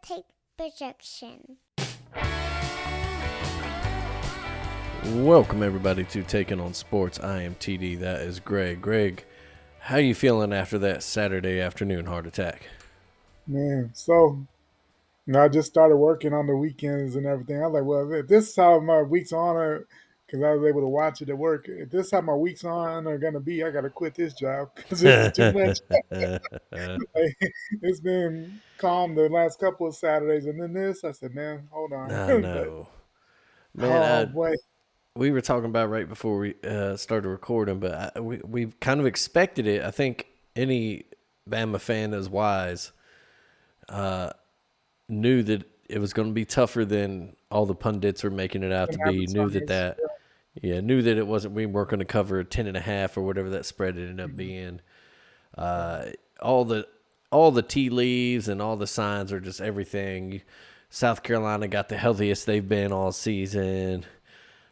take projection. Welcome everybody to Taking on Sports. I am TD. That is Greg. Greg, how you feeling after that Saturday afternoon heart attack? Man, I just started working on the weekends and everything. I was like, well, if this is how my weeks on, because I was able to watch it at work. If this is how my weeks on are gonna be, I gotta quit this job because this is too much. Like, it's been calm the last couple of Saturdays, and then this, I said, man, hold on. I But know. Man, oh boy, we were talking about right before we started recording, but we kind of expected it. I think any Bama fan that's wise knew that it was going to be tougher than all the pundits were making it out to and be. having Knew some that knew that it wasn't. We weren't going to cover 10.5 or whatever that spread ended up being. Uh, all the tea leaves and all the signs are just everything. South Carolina got the healthiest they've been all season.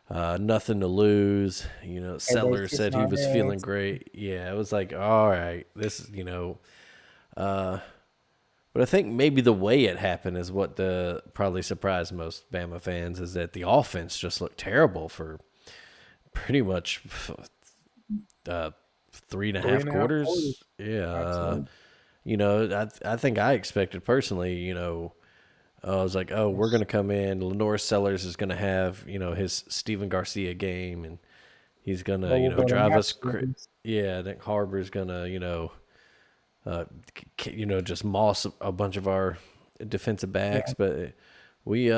Nothing to lose. everybody's Sellers said kissing he our was feeling hands. great. Yeah, it was like, all right, this is, but I think maybe the way it happened is what probably surprised most Bama fans is that the offense just looked terrible for pretty much 3.5 3.5 quarters, quarters. Yeah. absolutely. I think I expected personally, I was like, oh, we're going to come in. Lenore Sellers is going to have, his Steven Garcia game, and he's going to, But we're going to drive us. match this. Yeah, I think Harbor's going to, uh, just moss a bunch of our defensive backs. Yeah, But we,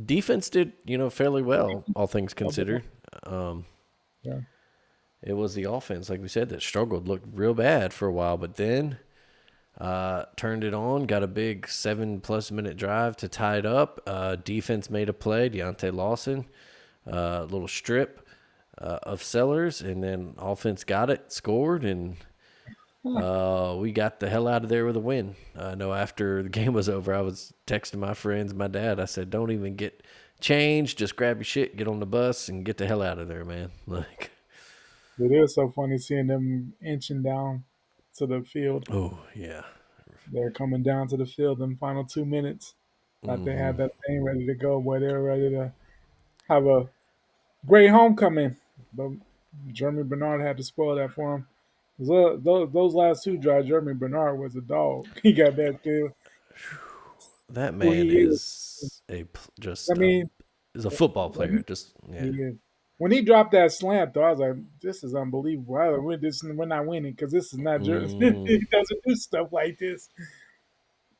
defense did, fairly well, all things considered. Um, yeah. it was the offense, like we said, that struggled, looked real bad for a while, but then turned it on, got a big 7+ minute drive to tie it up. Defense made a play, Deontay Lawson, little strip of Sellers, and then offense got it, scored, and we got the hell out of there with a win. I know after the game was over, I was texting my friends, my dad. I said, "Don't even get changed. Just grab your shit, get on the bus, and get the hell out of there, man." Like, It is so funny seeing them inching down to the field. oh yeah, They're coming down to the field in the final 2 minutes. Thought they mm-hmm. had that thing ready to go, boy. They were ready to have a great homecoming. But Jeremy Bernard had to spoil that for him. Those last two drives, Jeremy Bernard was a dog. He got back there. That Who man he is. is I mean, is a football when player. Just he yeah. is. When he dropped that slant, though, I was like, "This is unbelievable. We're not winning because this is not Jersey. Mm-hmm. He doesn't do stuff like this."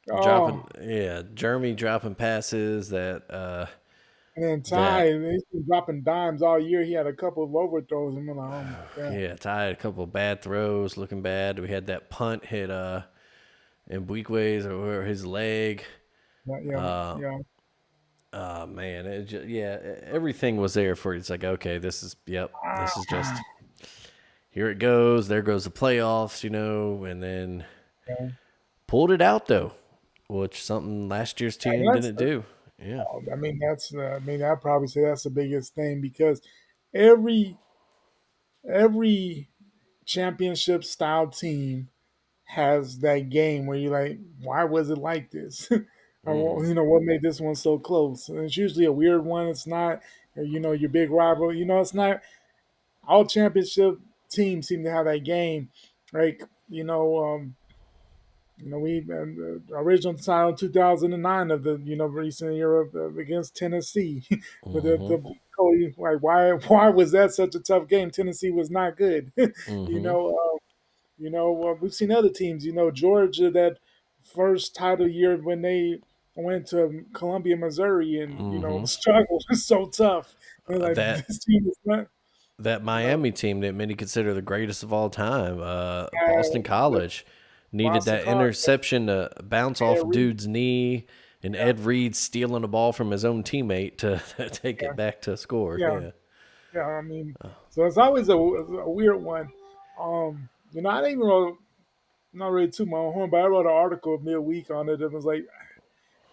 Oh, Jeremy dropping passes and then that Ty, he's been dropping dimes all year. He had a couple of overthrows, and I'm like, oh my god. yeah, tied a couple of bad throws, looking bad. We had that punt hit in Weekways or his leg. Yeah, Uh, yeah. man, everything was there for you. It's like, okay, this is just here it goes. There goes the playoffs, and then Yeah. pulled it out though, which something last year's And team didn't do. Yeah. I mean, I'd probably say that's the biggest thing because every every championship style team has that game where you're like, why was it like this? Mm-hmm. Or, what made this one so close? And it's usually a weird one. It's not, your big rival. It's not all championship teams seem to have that game. Like, we original title 2009 of the recent Europe against Tennessee, with Mm-hmm. Cody, like why was that such a tough game? Tennessee was not good. you Mm-hmm. know, we've seen other teams. Georgia, that first title year when they went to Columbia, Missouri, and Mm-hmm. struggled was so tough. And like, That this team is not. that Uh, Miami team that many consider the greatest of all time, Boston the College, needed Boston that College, interception to bounce off Ed Reed, dude's knee, and yeah, Ed Reed stealing the ball from his own teammate to take yeah, it back to score. yeah. Yeah. Yeah, I mean, so it's always a weird one. I didn't even not really toot my own horn, but I wrote an article midweek on it. It was like,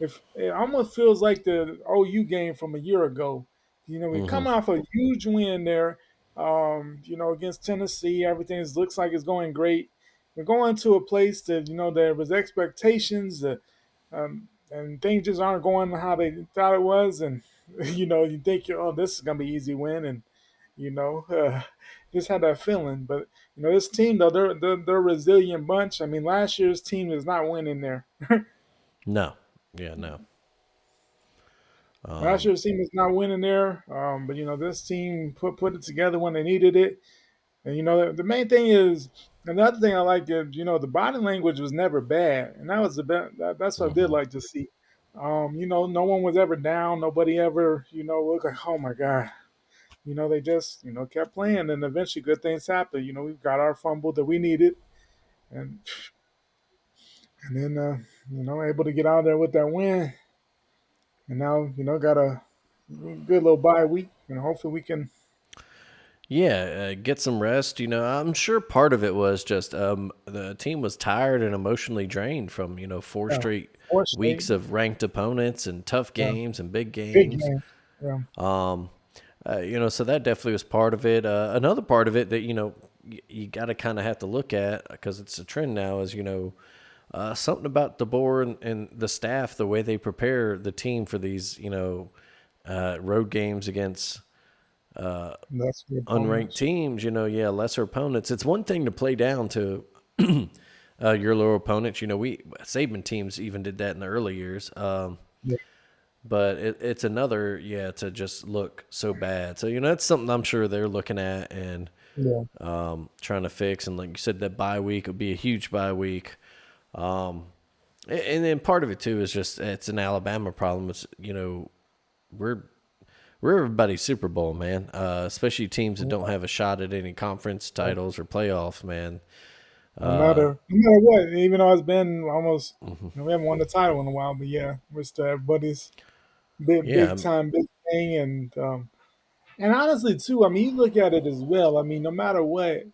if it almost feels like the OU game from a year ago. We Mm-hmm. come off a huge win there, against Tennessee. Everything looks like it's going great. We're going to a place that there was expectations that and things just aren't going how they thought it was, and you think, oh, this is gonna be easy win, and you know, just had that feeling. But this team though, they're a resilient bunch. I mean, last year's team is not winning there. No. Yeah, no. Last Um, year's team is not winning there. But this team put it together when they needed it. And the main thing is, another thing I like is, the body language was never bad, and that was the best. That's what I did mhm. like to see. No one was ever down. Nobody ever, looked like, oh my god. They just, kept playing, and eventually good things happened. We got our fumble that we needed, and then able to get out there with that win, and now got a good little bye week, and hopefully we can. Yeah, get some rest. I'm sure part of it was just the team was tired and emotionally drained from four Yeah, straight fourth straight, weeks of ranked opponents and tough yeah, games and big big games. game, yeah, Um, so that definitely was part of it. Another part of it that you got to kind of have to look at because it's a trend now is something about the board and the staff, the way they prepare the team for these road games against that's good unranked opponents. teams, yeah, lesser opponents. It's one thing to play down to your lower opponents. We Saban teams even did that in the early years. Yeah, But it's another, yeah, to just look so bad. So that's something I'm sure they're looking at and yeah, trying to fix. And like you said, that bye week would be a huge bye week. And then part of it too is just it's an Alabama problem. It's we're we're everybody's Super Bowl, man. Especially teams that don't have a shot at any conference yeah. titles or playoffs, man. No matter what, even though it's been almost, we haven't won the title in a while, but yeah, we're still everybody's big Yeah, time, big thing, and honestly too, I mean, you look at it as well. I mean, no matter what,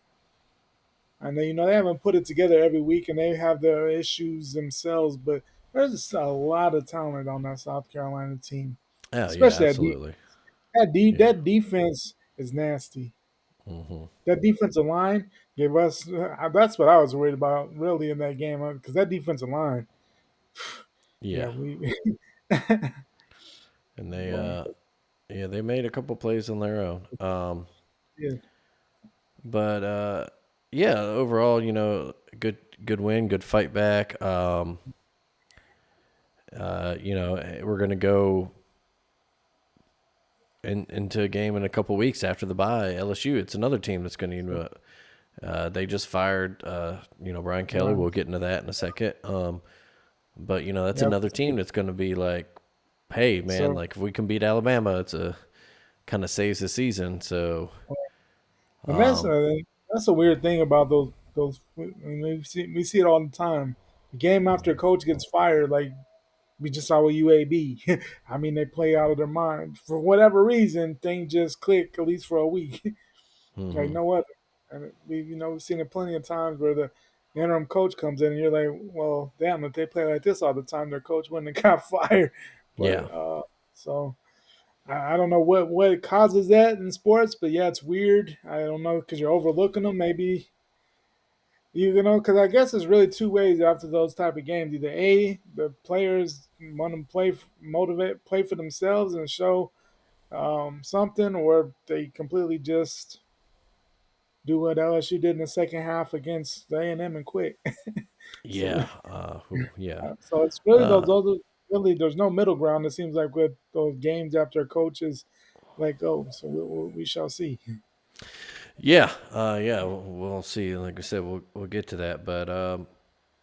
I know they haven't put it together every week, and they have their issues themselves, but there's just a lot of talent on that South Carolina team, oh yeah, especially that absolutely. Yeah. that defense is nasty. Hmm. That defensive line gave us. That's what I was worried about, really, in that game, because that defensive line. Yeah, Yeah. we. And they Well, yeah, they made a couple plays on their own. yeah, But yeah, overall, good win, good fight back. We're gonna go into a game in a couple weeks after the bye. LSU, it's another team that's going to. They just fired, Brian Kelly. Ryan. We'll get into that in a second. But that's Yep. another team that's going to be like, hey, man, So, like if we can beat Alabama, it's a kind of saves the season. So, and um, that's a weird thing about those. I mean, we see it all the time. The game after a coach gets fired, like we just saw with UAB. I mean, they play out of their mind for whatever reason. Things just click at least for a week. Like hmm, no other. And we've seen it plenty of times where the interim coach comes in and you're like, well, damn, if they play like this all the time, their coach wouldn't have got fired. But yeah, so I don't know what causes that in sports, but yeah, it's weird. I don't know because you're overlooking them. Maybe because I guess it's really two ways after those type of games. Either a the players want to play for themselves and show something, or they completely just do what LSU did in the second half against the A&M and quit. So, yeah, yeah. so it's really Uh, really there's no middle ground. It seems like with those games after coaches let go. So we shall see. yeah, yeah. We'll see. Like I said, we'll get to that. But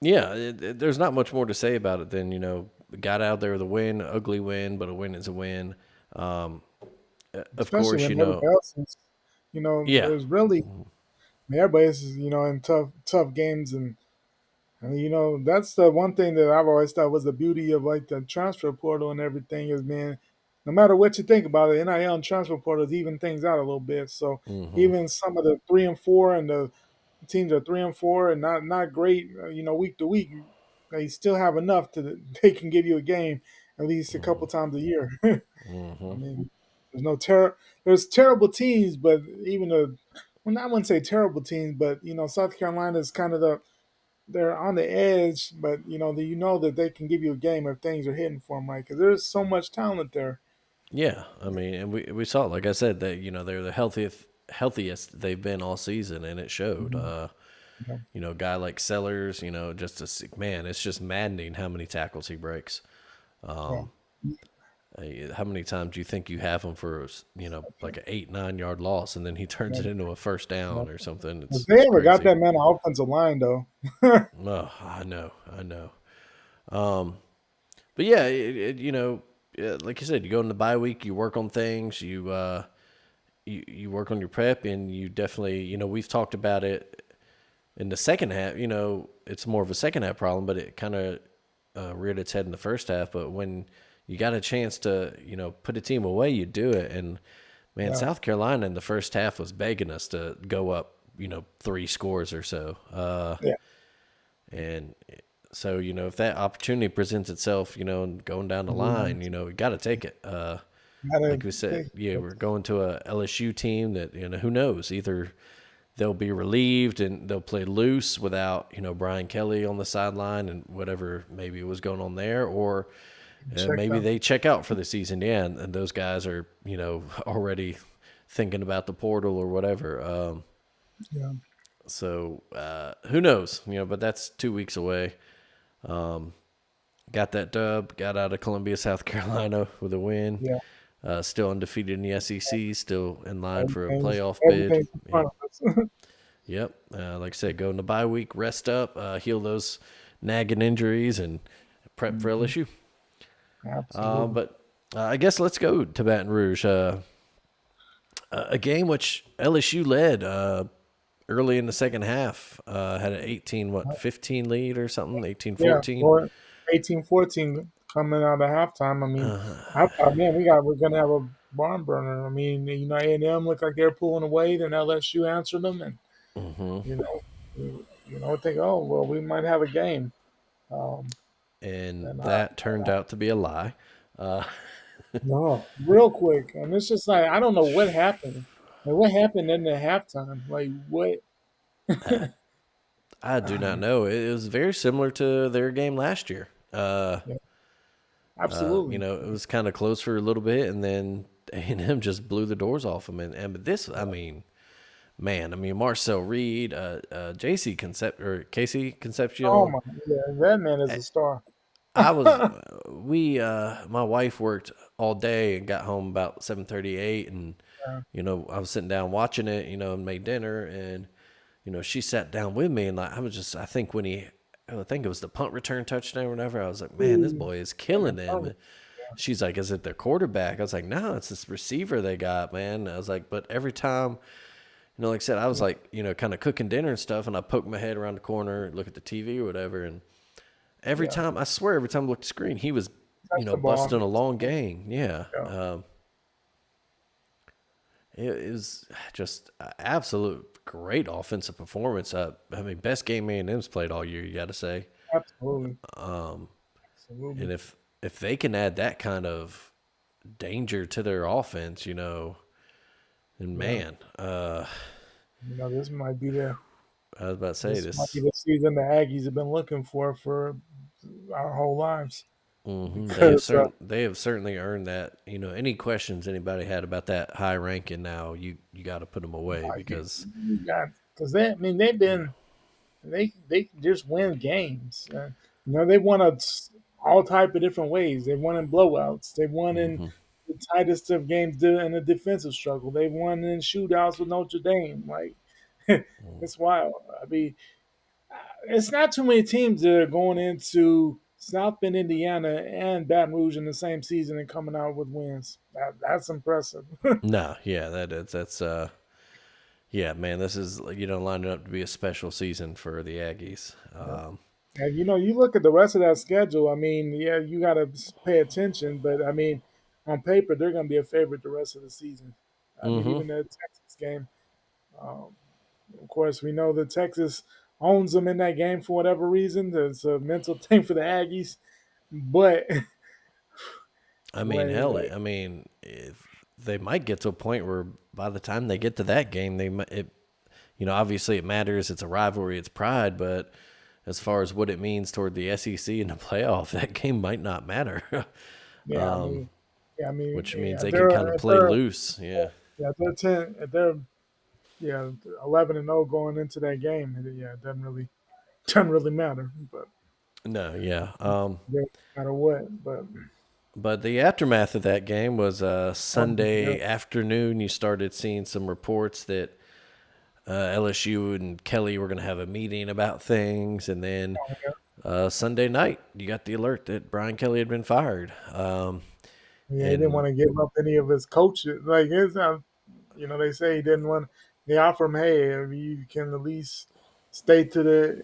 yeah, there's not much more to say about it than got out there with a win, ugly win, but a win is a win. Um, of Especially course, when everybody else is, yeah, there's really everybody's in tough games and that's the one thing that I've always thought was the beauty of like the transfer portal and everything is, man, no matter what you think about it, NIL and transfer portals even things out a little bit. So hmm, even some of the 3-4 and the teams are 3-4 and not great, week to week, they still have enough to they can give you a game at least a couple times a year. I hmm, mean, there's no there's terrible teams, but even the well, I wouldn't say terrible teams, but South Carolina is kind of the they're on the edge, but you know that they can give you a game if things are hitting for them right because there's so much talent there. Yeah, I mean, and we saw, like I said, that they're the healthiest they've been all season, and it showed. Mhm. Yeah. A guy like Sellers, just man, it's just maddening how many tackles he breaks. Yeah. How many times do you think you have him for like an 8-9 yard loss, and then he turns it Yeah. into a first Yeah. down or something? If It's they ever got crazy. that man an offensive line though. Oh, I know. But yeah, like you said, you go in the bye week, you work on things, you work on your prep, and you definitely, we've talked about it in the second half. It's more of a second half problem, but it kind of reared its head in the first half. But when you got a chance to, put a team away, you do it. And man, Yeah. South Carolina in the first half was begging us to go up, 3 scores or so. Yeah. And so, if that opportunity presents itself, and going down the line, we got to take it. Gotta Like we said, take yeah, we're going to a LSU team that, who knows, either they'll be relieved and they'll play loose without, Brian Kelly on the sideline and whatever maybe was going on there, or check maybe out. they check out for the season. Yeah. And those guys are, already thinking about the portal or whatever. Yeah. So who knows, but that's 2 weeks away. Got that dub, got out of Columbia, South Carolina with a win. Yeah. Still undefeated in the SEC, still in line for a Everything's playoff bid. everything's in front Yep. of us. Yep. Like I said, go in the bye week, rest up, heal those nagging injuries, and prep for Mhm. LSU. Absolutely. But I guess let's go to Baton Rouge. A game which LSU led early in the second half. Had an 15 lead or something, 18 Yeah. 14. Or 18-14 coming out of halftime. I mean, I thought, man, we're gonna have a barn burner. I mean, A&M looked like they're pulling away, then LSU answered them, and you know, think, oh well, we might have a game. Um, And and that turned out to be a lie. Uh, no, real quick, and it's just like I don't know what happened. Like, what happened in the halftime? Like what? I do not know. It was very similar to their game last year. Yeah, absolutely. It was kind of close for a little bit, and then A&M just blew the doors off them. And but this, I mean, man, Marcel Reed, Casey Oh Concepcion. my, yeah, that man is a star. I was, my wife worked all day and got home about 7:38, and Yeah. I was sitting down watching it, and made dinner, and she sat down with me, and like I think I think it was the punt return touchdown or whatever. I was like, man, this Ooh, boy is and the killing cover. them. She's like, is it their quarterback? I was like, no, it's this receiver they got, man. I was like, but every time, like I said, I was like, kind of cooking dinner and stuff, and I poked my head around the corner, look at the TV or whatever, and every Yeah, time, I swear, every time I looked at the screen, he was, touch the ball. busting a long game. Yeah. Yeah, It was just a absolute great offensive performance. Best game A&M's played all year, you got to say. absolutely, And absolutely. if they can add that kind of danger to their offense, then Yeah, man, this might be the I was about to say this might be this. the season the Aggies have been looking for our whole lives They have because certainly earned that. Any questions anybody had about that high ranking now, you got to put them away because you got because they've been they just win games. They won all type of different ways. They won in blowouts. They won in the tightest of games in a defensive struggle. They won in shootouts with Notre Dame. Like it's wild. I mean, it's not too many teams that are going into South Bend, Indiana, and Baton Rouge in the same season and coming out with wins. That's impressive. nah, yeah, that's yeah, man, this is lining up to be a special season for the Aggies. And you look at the rest of that schedule. I mean, yeah, you got to pay attention, but I mean, on paper, they're going to be a favorite the rest of the season. I mean, Mm-hmm. even the Texas game. Um, of course, we know that Texas owns them in that game for whatever reason. It's a mental thing for the Aggies, but Hell, like, if they might get to a point where by the time they get to that game, obviously it matters. It's a rivalry, it's pride, but as far as what it means toward the SEC in the playoff, that game might not matter. Yeah, I mean, yeah, I mean, Which means yeah, they can kind of play loose. Yeah. if they're 10, if they're yeah 11-0 going into that game, yeah, it doesn't really matter, but No, yeah. no matter what, but But the aftermath of that game was yeah, Sunday afternoon. You started seeing some reports that LSU and Kelly were going to have a meeting about things, and then Sunday night you got the alert that Brian Kelly had been fired. yeah, he didn't And want to give up any of his coaches. Like they say he didn't want. They offer him, hey, if you can at least stay to the,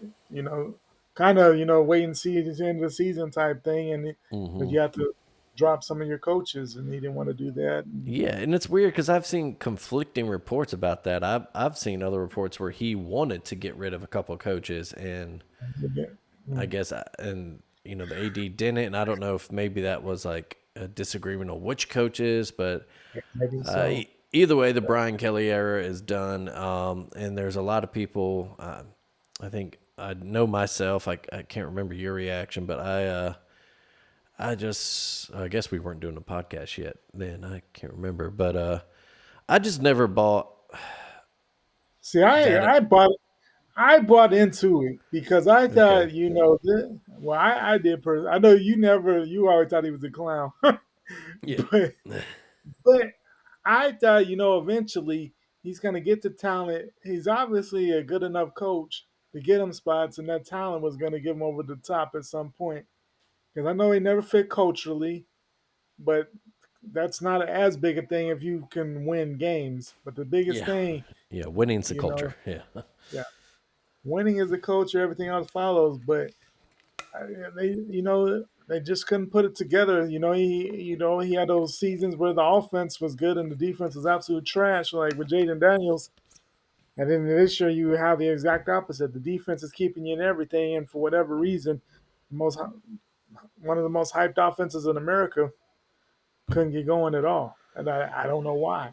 kind of, wait and see at the end of the season type thing, and but you have to drop some of your coaches, and he didn't want to do that. And, yeah, and it's weird because I've seen conflicting reports about that. I've seen other reports where he wanted to get rid of a couple of coaches, and yeah, I guess the AD didn't, and I don't know if maybe that was like a disagreement on which coaches, but maybe so. either way, the Brian Kelly era is done, and there's a lot of people. I think I know myself. I can't remember your reaction, but I guess we weren't doing a podcast yet then. I can't remember, but I just never bought See, that. I bought into it because I Okay. thought, well, I did. I know you always thought he was a clown, Yeah. but but I thought, eventually he's going to get the talent. He's obviously a good enough coach to get him spots, and that talent was going to give him over the top at some point. Because I know he never fit culturally, but that's not as big a thing if you can win games. But the biggest Yeah. thing, Yeah. Winning's the you culture. know, Yeah. yeah, winning is the culture. Everything else follows. But they just couldn't put it together. He had those seasons where the offense was good and the defense was absolute trash, like with Jaden Daniels. And then this year you have the exact opposite. The defense is keeping you in everything, and for whatever reason, most one of the most hyped offenses in America couldn't get going at all, and I don't know why.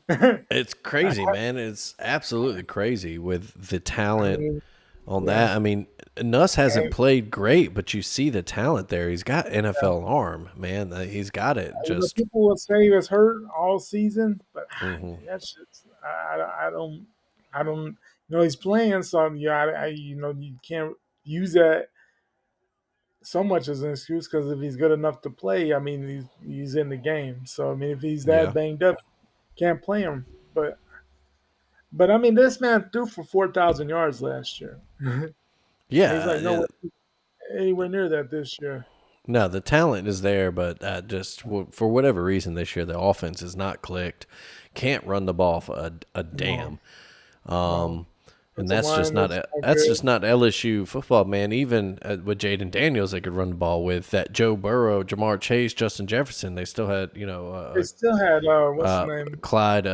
It's crazy, man. It's absolutely crazy with the I talent mean, on yeah, that. I mean, Nuss hasn't and played great, but you see the talent there. He's got NFL arm, man. He's got it. Just people will say he was hurt all season, but mhm. that's just I don't. He's playing, so yeah, you can't use that so much as an excuse because if he's good enough to play, I mean, he's in the game. So I mean, if he's that Yeah, banged up, can't play him. But I mean, this man threw for 4,000 yards last year, and he's yeah. like nowhere anywhere near that this year. No, the talent is there, but just for whatever reason this year, the offense has not clicked. Can't run the ball for a No, damn. no. And It's a line that's not that's good. just not LSU football, man. Even with Jaden Daniels, they could run the ball with that Joe Burrow, Jamar Chase, Justin Jefferson. They still had They still had what's his name Clyde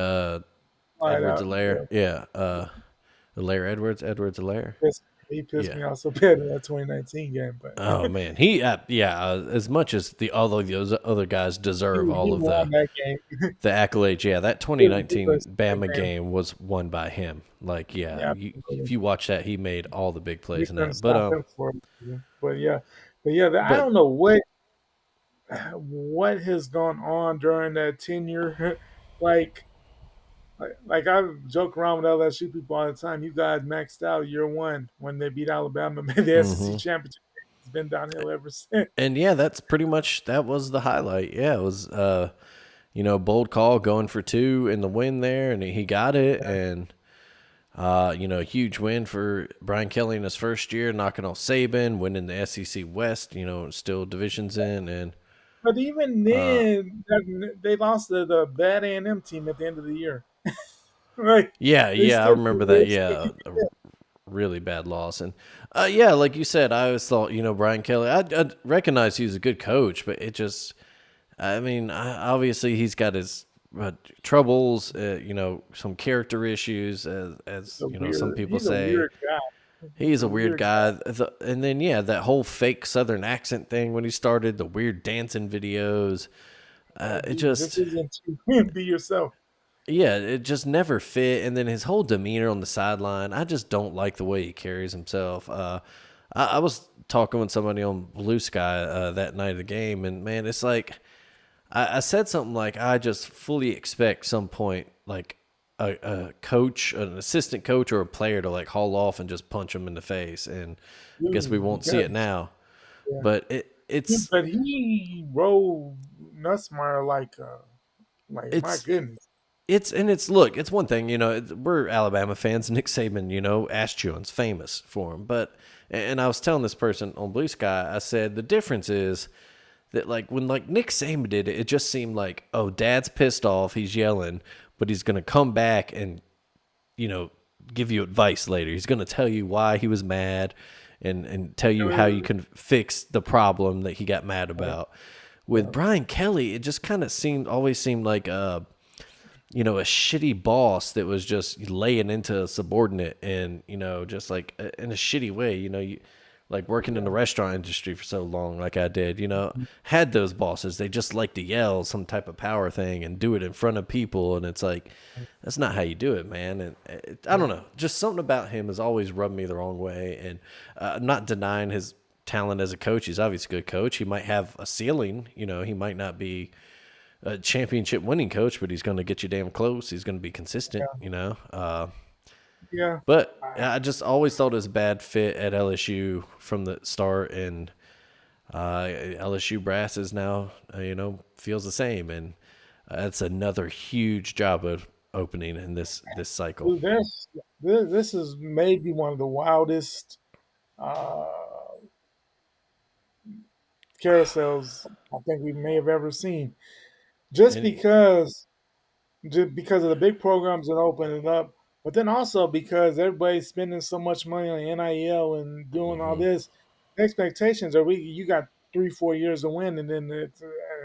slide Edwards out. Alaire, Yeah, yeah, Alaire Edwards Alaire, he pissed yeah. me off so bad in that 2019 game, but Oh man, he yeah. As much as those other guys deserve he all of won that game. the accolades, yeah, that He 2019 was the Bama game. game was won by him. Like, yeah, Yeah, if absolutely. you watch that, he made all the big You plays in couldn't that. But stop him for it. But yeah, I but don't know what has gone on during that tenure. like, like I joke around with LSU people all the time. You guys maxed out year one when they beat Alabama, made the SEC hmm championship. It's been downhill ever since. and yeah, that's pretty much that was the highlight. Yeah, it was bold call going for two in the win there, and he got it, and a huge win for Brian Kelly in his first year, knocking off Saban, winning the SEC West. Still divisions in, and But even then, they lost to the bad A&M team at the end of the year. Like they yeah, I still remember that. they still Yeah, keep it. really bad loss. And yeah, like you said, I always thought, Brian Kelly, I recognize he was a good coach, but it just, I mean, obviously he's got his troubles, some character issues, as some people He's a say. weird guy. He's He's a a weird weird guy. guy. And then, yeah, that whole fake Southern accent thing when he started, the weird dancing videos, it This just, isn't you. Be yourself. yeah, it just never fit. And then his whole demeanor on the sideline, I just don't like the way he carries himself. I was talking with somebody on Blue Sky that night of the game, and man, it's like I said something like I just fully expect some point like a coach, an assistant coach, or a player to like haul off and just punch him in the face, and I guess we won't see it Because now. yeah. But He, but he rode Nussmeyer like my it's goodness. it's look, it's one thing, we're Alabama fans. Nick Saban, ass chewing's famous for him, but and I was telling this person on Blue Sky, I said the difference is that like when like Nick Saban did it, it just seemed like, oh, Dad's pissed off, he's yelling, but he's gonna come back and you know give you advice later. He's gonna tell you why he was mad, and tell you how you Uh, can fix the problem that he got mad about. With yeah, Brian Kelly, it just kind of always seemed like a shitty boss that was just laying into a subordinate, and just like in a shitty way. You like working in the yeah. restaurant industry for so long, like I did. Had those bosses. They just like to yell some type of power thing and do it in front of people, and it's like that's not how you do it, man. And I don't Yeah. know, just something about him has always rubbed me the wrong way. And I'm not denying his talent as a coach. He's obviously a good coach. He might have a ceiling. He might not be a championship winning coach, but he's going to get you damn close. He's going to be consistent. Yeah. But I, I just always thought it was a bad fit at LSU from the start, and LSU brass is now, feels the same, and that's another huge job of opening in this cycle. dude, this is maybe one of the wildest uh, carousels I think we may have ever seen. Just And because just because of the big programs that open it up, but then also because everybody's spending so much money on NIL and doing all this, the expectations are you got 3 4 years to win, and then it's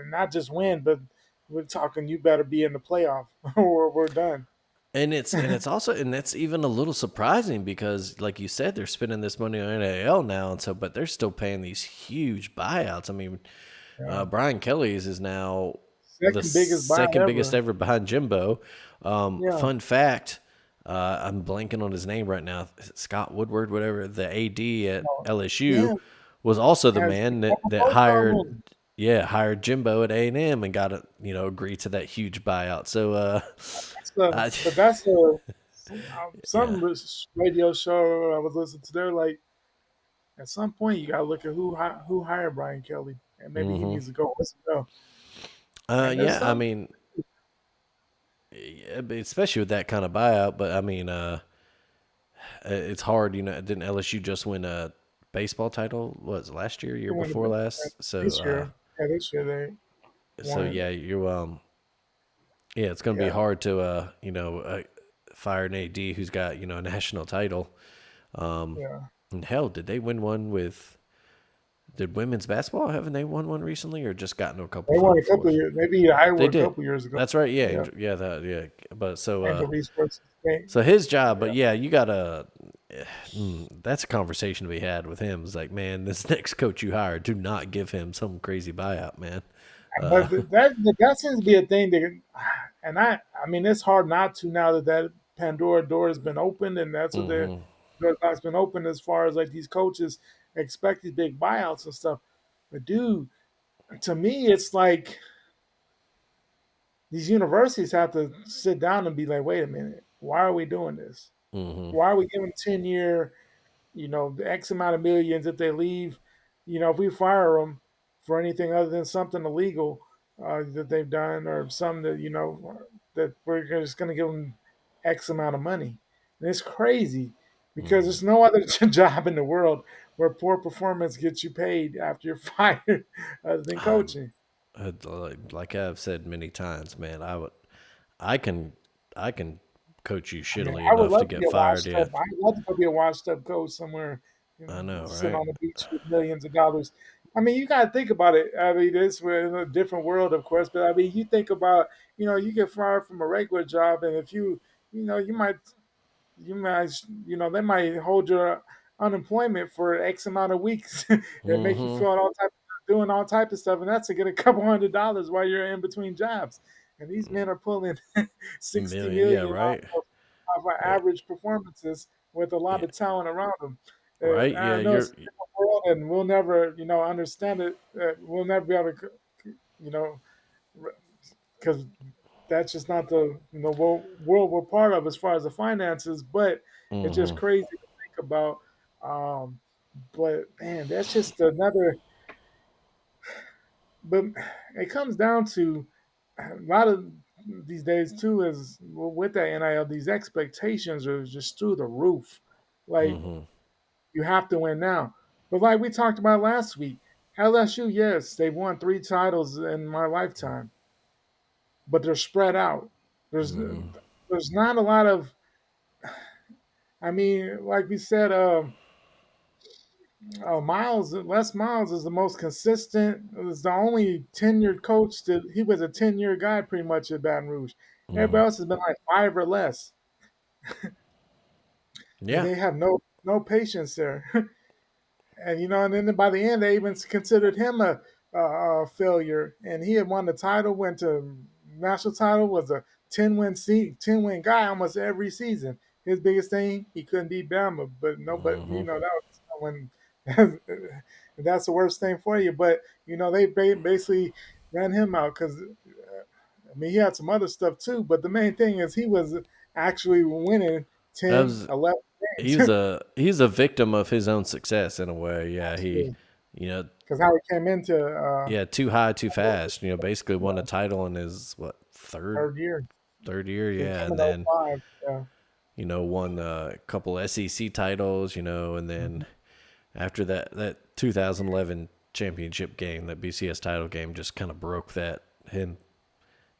not just win, but we're talking you better be in the playoff or we're done. it's also, and that's even a little surprising because, like you said, they're spending this money on NIL now, and so but they're still paying these huge buyouts. I mean, Yeah. Brian Kelly's is now the Second biggest buy second biggest ever. ever behind Jimbo. Yeah. Fun fact, I'm blanking on his name right now. Scott Woodward, whatever, the AD at No. LSU, Yeah. was also the Has man that both of hired, them. yeah, hired Jimbo at A&M and got agree to that huge buyout. So, I, But that's a yeah. some radio show I was listening to. They're like, at some point, you gotta look at who hired Brian Kelly, and maybe he needs to go. Let's go. And there's Yeah, I some. mean, yeah, but especially with that kind of buyout. But I mean, it's hard. Didn't LSU just win a baseball title? Was it last year, year before last? This year. Yeah, this year they So won it. yeah, yeah, it's gonna be Yeah, hard to fire an AD who's got a national title. Um, yeah. and hell, did they win one with? Did women's basketball, haven't they won one recently, or just gotten a couple They won Final a couple of Fours? years. Maybe They Iowa a did. couple years ago. That's right. Yeah, Yeah, yeah, yeah. But and the resources. They, so his job, but yeah. yeah, you gotta. That's a conversation to be had with him. It's like, man, this next coach you hired, do not give him some crazy buyout, man. But Uh, that seems to be a thing that, and I mean, it's hard not to now that Pandora door has been opened, and that's what the door's been opened as far as like these coaches expect these big buyouts and stuff. But dude, to me, it's like these universities have to sit down and be like, wait a minute, why are we doing this? Why are we giving 10-year, the X amount of millions if they leave? If we fire them for anything other than something illegal that they've done or something that, that we're just going to give them X amount of money. And it's crazy because there's no other job in the world where poor performance gets you paid after you're fired other than coaching. like I've said many times, man, I can, I can coach you I mean, shittily I would enough to love to be get a fired washed up. yet. I'd love to go be a washed up coach somewhere, I know, sitting right? on the beach with millions of dollars. I mean, you got to think about it. I mean, this we're in a different world, of course, but I mean, you think about, you get fired from a regular job, and if you might, they might hold your unemployment for X amount of weeks and make you Mm-hmm. feel all type doing all type of stuff, and that's to get a couple $100 while you're in between jobs. And these men are pulling 60 Million, yeah, million right. off of our Yeah, average performances with a lot yeah. of talent around them. Right? I Yeah, know it's you're. a different world, and we'll never, understand it. We'll never be able to, you know, because that's just not the world we're part of as far as the finances. But it's just Mm-hmm. crazy to think about. Um, but man, that's just another. But it comes down to a lot of these days too is with that NIL, these expectations are just through the roof. Like Mm-hmm. you have to win now. But like we talked about last week, LSU, yes, they've won 3 titles in my lifetime, but they're spread out. There's Mm-hmm. there's not a lot of. I mean, like we said, Miles, Les Miles is the most consistent. Is the only tenured coach that he was a 10-year guy pretty much at Baton Rouge. Mm-hmm. Everybody else has been like 5 or less, and Yeah. they have no patience there. And and then by the end they even considered him a failure. And he had won the title, went to national title, was a 10-win guy almost every season. His biggest thing, he couldn't beat Bama, but no, but Mm-hmm. that was when that's the worst thing for you. But they basically ran him out because I mean he had some other stuff too. But the main thing is he was actually winning That 10, was 11 he's games. a victim of his own success in a way. Yeah, he, Absolutely. you know, Because how he came into yeah, too high, too fast. Basically won a title in his what third year. third year, He yeah, came and in then '05. Yeah. won a couple SEC titles, and then Mhm. after that 2011 championship game, that BCS title game, just kind of broke that him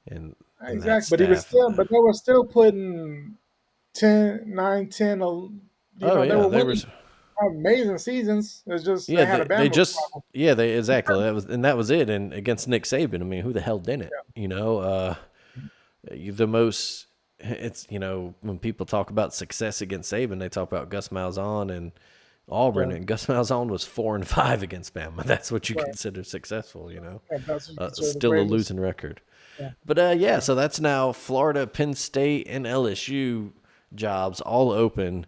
and that Exactly. But he was staff. still, but they were still putting 10, 9, 10. Oh They yeah, were they winning were. amazing seasons. It's just Yeah, they had a they Bama just problem. yeah they exactly that was it. And against Nick Saban, I mean, who the hell didn't? The most it's when people talk about success against Saban, they talk about Gus Malzahn and Auburn, Yeah. and Gus Malzahn was 4-5 against Bama. That's what you Right. consider successful. And that's what you consider the Still a greatest. losing record. Yeah. But yeah, Yeah. so that's now Florida, Penn State, and LSU jobs all open.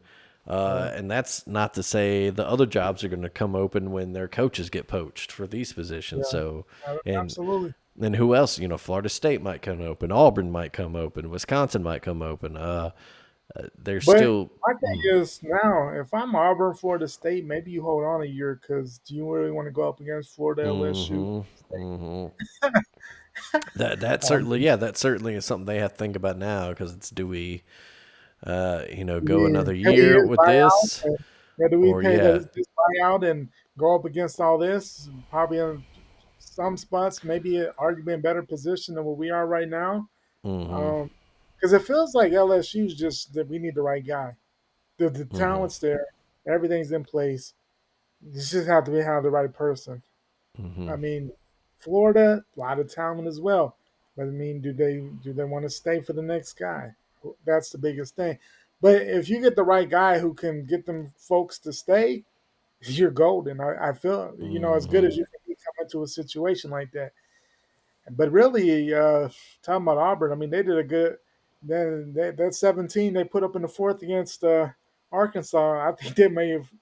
Yeah. And that's not to say the other jobs are going to come open when their coaches get poached for these positions. Yeah. So, and Absolutely. then who else? Florida State might come open, Auburn might come open, Wisconsin might come open. There's But still, my thing is now, if I'm Auburn, Florida State, maybe you hold on a year because do you really want to go up against Florida, LSU? mm-hmm, mm-hmm. That Um, certainly, yeah, that certainly is something they have to think about now because it's do we, go yeah, another pay year his with buyout. this, Yeah, do we or pay yeah, this buyout and go up against all this? Probably in some spots, maybe arguably in better position than what we are right now. mm-hmm, Because it feels like LSU's just that we need the right guy. The mm-hmm, talent's there, everything's in place. You just have to have the right person. mm-hmm, I mean, Florida, a lot of talent as well. But I mean, do they want to stay for the next guy? That's the biggest thing. But if you get the right guy who can get them folks to stay, you're golden. I feel as good mm-hmm. as you can be coming to a situation like that. But really, talking about Auburn, I mean, they did a good. Then that 17 they put up in the fourth against Arkansas, I think they may have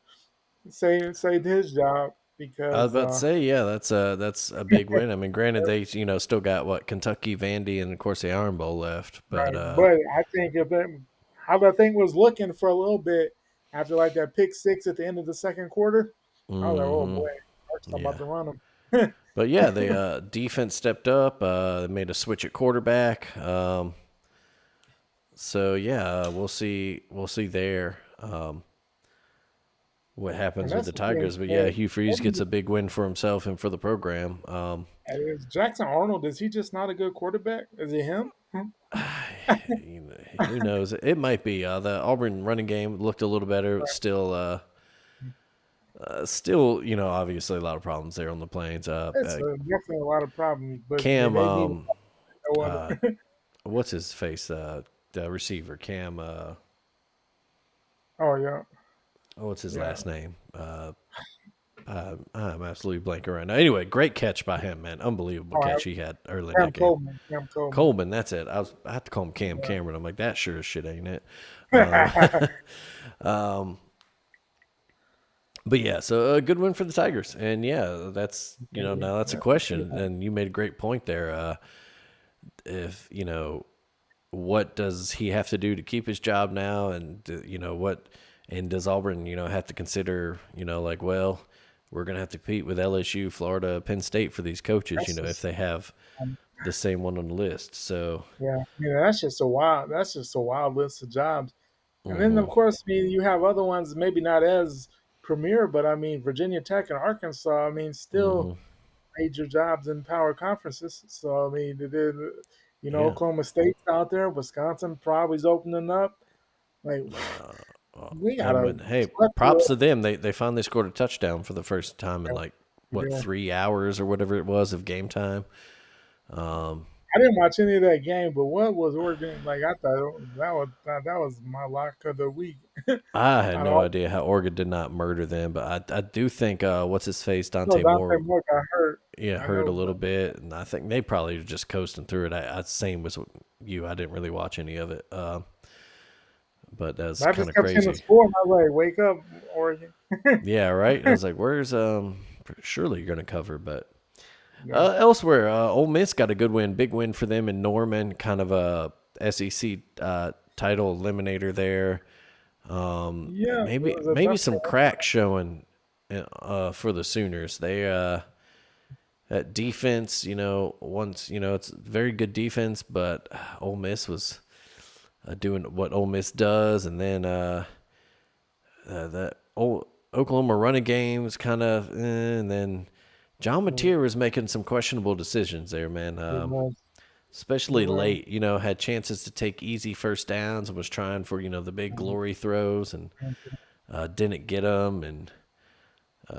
saved his job I was because about to say, yeah, that's a big win. I mean, granted, they still got what Kentucky, Vandy, and of course the Iron Bowl left, but right. But I think how that thing was looking for a little bit after like that pick six at the end of the second quarter, I was like, oh hmm boy, Arkansas about yeah. to run them. But yeah, the defense stepped up. They made a switch at quarterback. So yeah, we'll see. We'll see there what And happens with that's the the thing. Tigers. But yeah, Hugh Freeze gets Maybe a big win for himself and for the program. is Jackson Arnold, is he just not a good quarterback? Is it him? Who knows? It might be. The Auburn running game looked a little better. Still, obviously a lot of problems there on the plains. It's definitely a lot of problems, but they Cam, may need no other. uh, what's his face? The receiver, Cam. Oh yeah, What's his yeah. last name? I'm absolutely blanking right now. Anyway, great catch by him, man. Unbelievable Oh, catch he had early in Cam that game. Coleman. Cam Coleman. Coleman, that's it. I have to call him Cam Yeah. Cameron. I'm like, that sure as shit ain't it. Um, um, But yeah, so a good win for the Tigers, and yeah, that's Okay, now that's a yeah, question, yeah. and you made a great point there. If what does he have to do to keep his job now, and what, and does Auburn have to consider like, well, we're gonna have to compete with LSU, Florida, Penn State for these coaches, That's if just, they have um, the same one on the list. So, yeah. That's just a wild. That's just a wild list of jobs. And then, mm-hmm, of course, I mean, you have other ones, maybe not as premier, but I mean, Virginia Tech and Arkansas. I mean, still mm-hmm, major jobs in power conferences. So I mean, yeah. Oklahoma State's out there. Wisconsin probably's opening up. Like we got And a but hey, plethora. props to them. They finally scored a touchdown for the first time in like what, Yeah, 3 hours or whatever it was of game time. Um, I didn't watch any of that game, but what was Oregon like? I thought that was my lock of the week. I had I no don't idea how Oregon did not murder them, but I do think what's his face, know. Dante Dante Moore, Moore got hurt. yeah, I hurt a know, little bit, and I think they probably were just coasting through it. I same as you. I didn't really watch any of it, but that's but I kind just of kept seeing the crazy. score, and I was like, "Wake up, Oregon!" Yeah, right. I was like, "Where's Surely you're gonna cover," but Yeah, elsewhere, Ole Miss got a good win, big win for them in Norman, kind of a SEC title eliminator there. yeah, it Maybe was a maybe tough some one. crack showing for the Sooners. They that defense, once it's very good defense, but Ole Miss was doing what Ole Miss does, and then that old Oklahoma running game was kind of, and then John Mateer was making some questionable decisions there, man. It was, it Especially was. late, had chances to take easy first downs and was trying for the big glory throws and didn't get them. And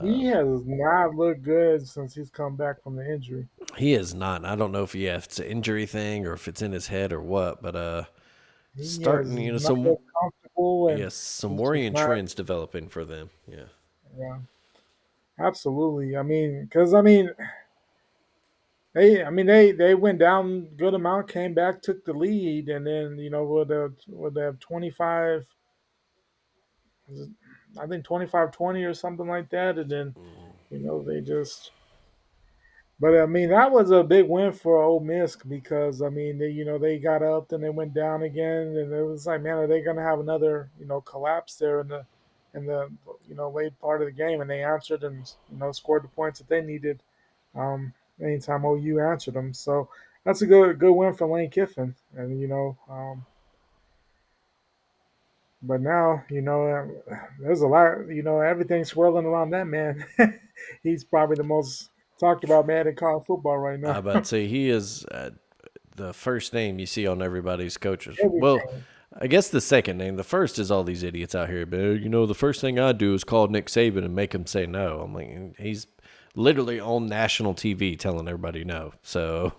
He has not looked good since he's come back from the injury. he is not. I don't know if it's an injury thing or if it's in his head or what, but He has starting, not looked comfortable, and yes, some he's just worrying not. trends developing for them. Yeah. Yeah, absolutely. I mean, because I mean, they went down good amount, came back, took the lead, and then with the 25, was it- I think 25-20 or something like that, and then they just. But I mean, that was a big win for Ole Miss because I mean, they got up, then they went down again, and it was like, man, are they going to have another collapse there in the late part of the game? And they answered and scored the points that they needed. Anytime OU answered them, so that's a good win for Lane Kiffin, and but now there's a lot, everything's swirling around that man. He's probably the most talked about man in college football right I now. about to say he is the first name you see on everybody's coaches. Well, Everything. I guess the second name. The first is all these idiots out here. But the first thing I do is call Nick Saban and make him say no. I'm like, he's literally on national TV telling everybody no. So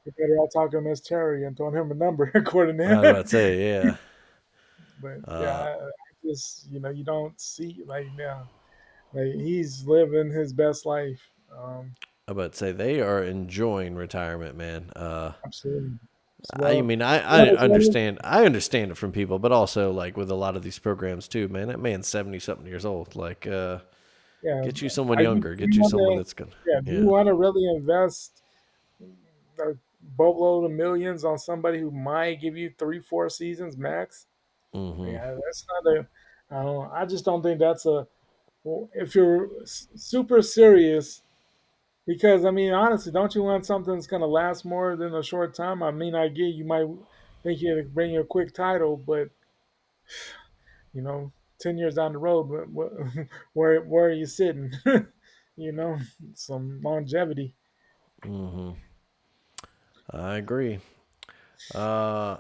They better all talk to Miss Terry and throwing him a number according to I was about him. to say, yeah. But yeah, Uh, I just you don't see like now, like he's living his best life. I about to say they are enjoying retirement, man. Absolutely. I Well, mean, I well, well, understand. I understand it from people, but also like with a lot of these programs too, man. That man's 70 something years old. Like, yeah. get you someone Are you younger. do Get you you want someone to that's gonna. yeah? Do you Yeah. want to really invest a boatload of millions on somebody who might give you 3-4 seasons max? Mm-hmm. Yeah, that's not a. I don't. I just don't think that's a. Well, if you're super serious, because I mean, honestly, don't you want something that's going to last more than a short time? I mean, I get you might think you can bring you a quick title, but 10 years down the road, where are you sitting? you know, some longevity. Mm-hmm. I agree. Uh,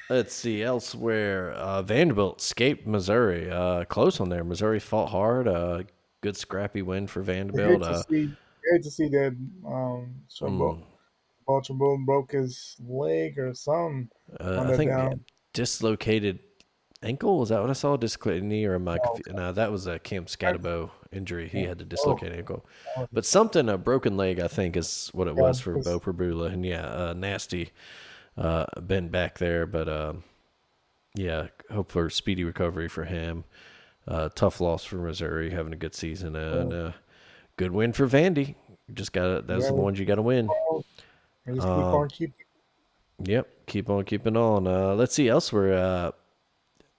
let's see elsewhere. Vanderbilt escaped Missouri. Close on there. Missouri fought hard. Good scrappy win for I Vanderbilt. hate to see, I hate to see that. Mm, Baltimore broke his leg or something on I the think down. dislocated ankle. Was that what I saw? Dislocated knee, or am I Oh, confused? No, that was a Cam Scatabo injury. He okay. had to Oh, dislocate ankle, oh, but something a broken leg. I think is what it yeah, was for Bo 'cause Perbula, and yeah, nasty. Been back there, but yeah, hope for speedy recovery for him. Tough loss for Missouri, having a good season, and good win for Vandy. Just got that's Yeah, the ones you got to win. we just keep on keeping. Yep, keep on keeping on. Let's see elsewhere.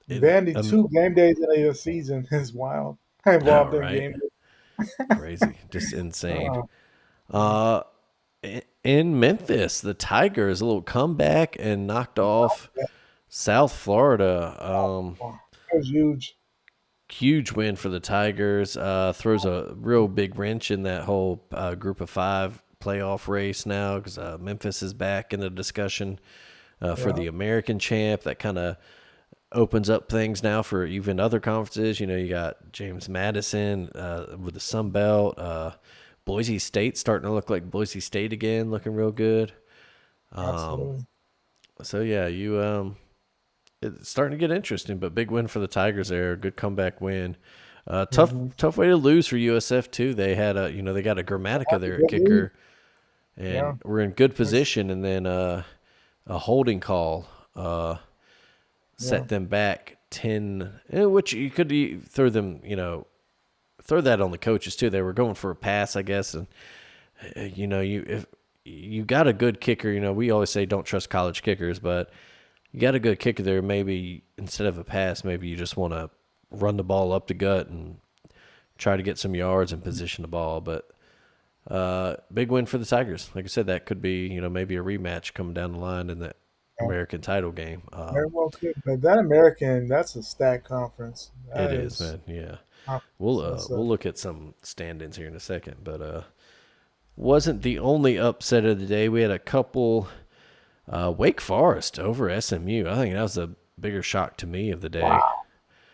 In Vandy, 2 game days in a season is wild. all Involved in right, game crazy, just insane. days. Uh, in Memphis, the Tigers a little comeback and knocked off South Florida. That was huge. Huge win for the Tigers. Throws a real big wrench in that whole group of five playoff race now because Memphis is back in the discussion for Yeah, the American champ. That kind of opens up things now for even other conferences. You know, you got James Madison with the Sun Belt. Boise State starting to look like Boise State again, looking real good. absolutely. So yeah, it's starting to get interesting. But big win for the Tigers there. Good comeback win. Mm-hmm. Tough way to lose for USF too. They had they got a Grammatica there at kicker, Yeah, and we're in good position. And then a holding call yeah, set them back 10, which you could throw them, throw that on the coaches too. They were going for a pass, I guess, and if you got a good kicker, we always say don't trust college kickers, but you got a good kicker there. Maybe instead of a pass, maybe you just want to run the ball up the gut and try to get some yards and position the ball. But big win for the Tigers. Like I said, that could be maybe a rematch coming down the line in the yeah. American title game. Very well could. But that American, that's a stacked conference. It That is, is man. Yeah. conference. That's We'll look at some stand-ins here in a second, but wasn't the only upset of the day. We had a couple. Wake Forest over SMU. I think that was a bigger shock to me of the day. wow.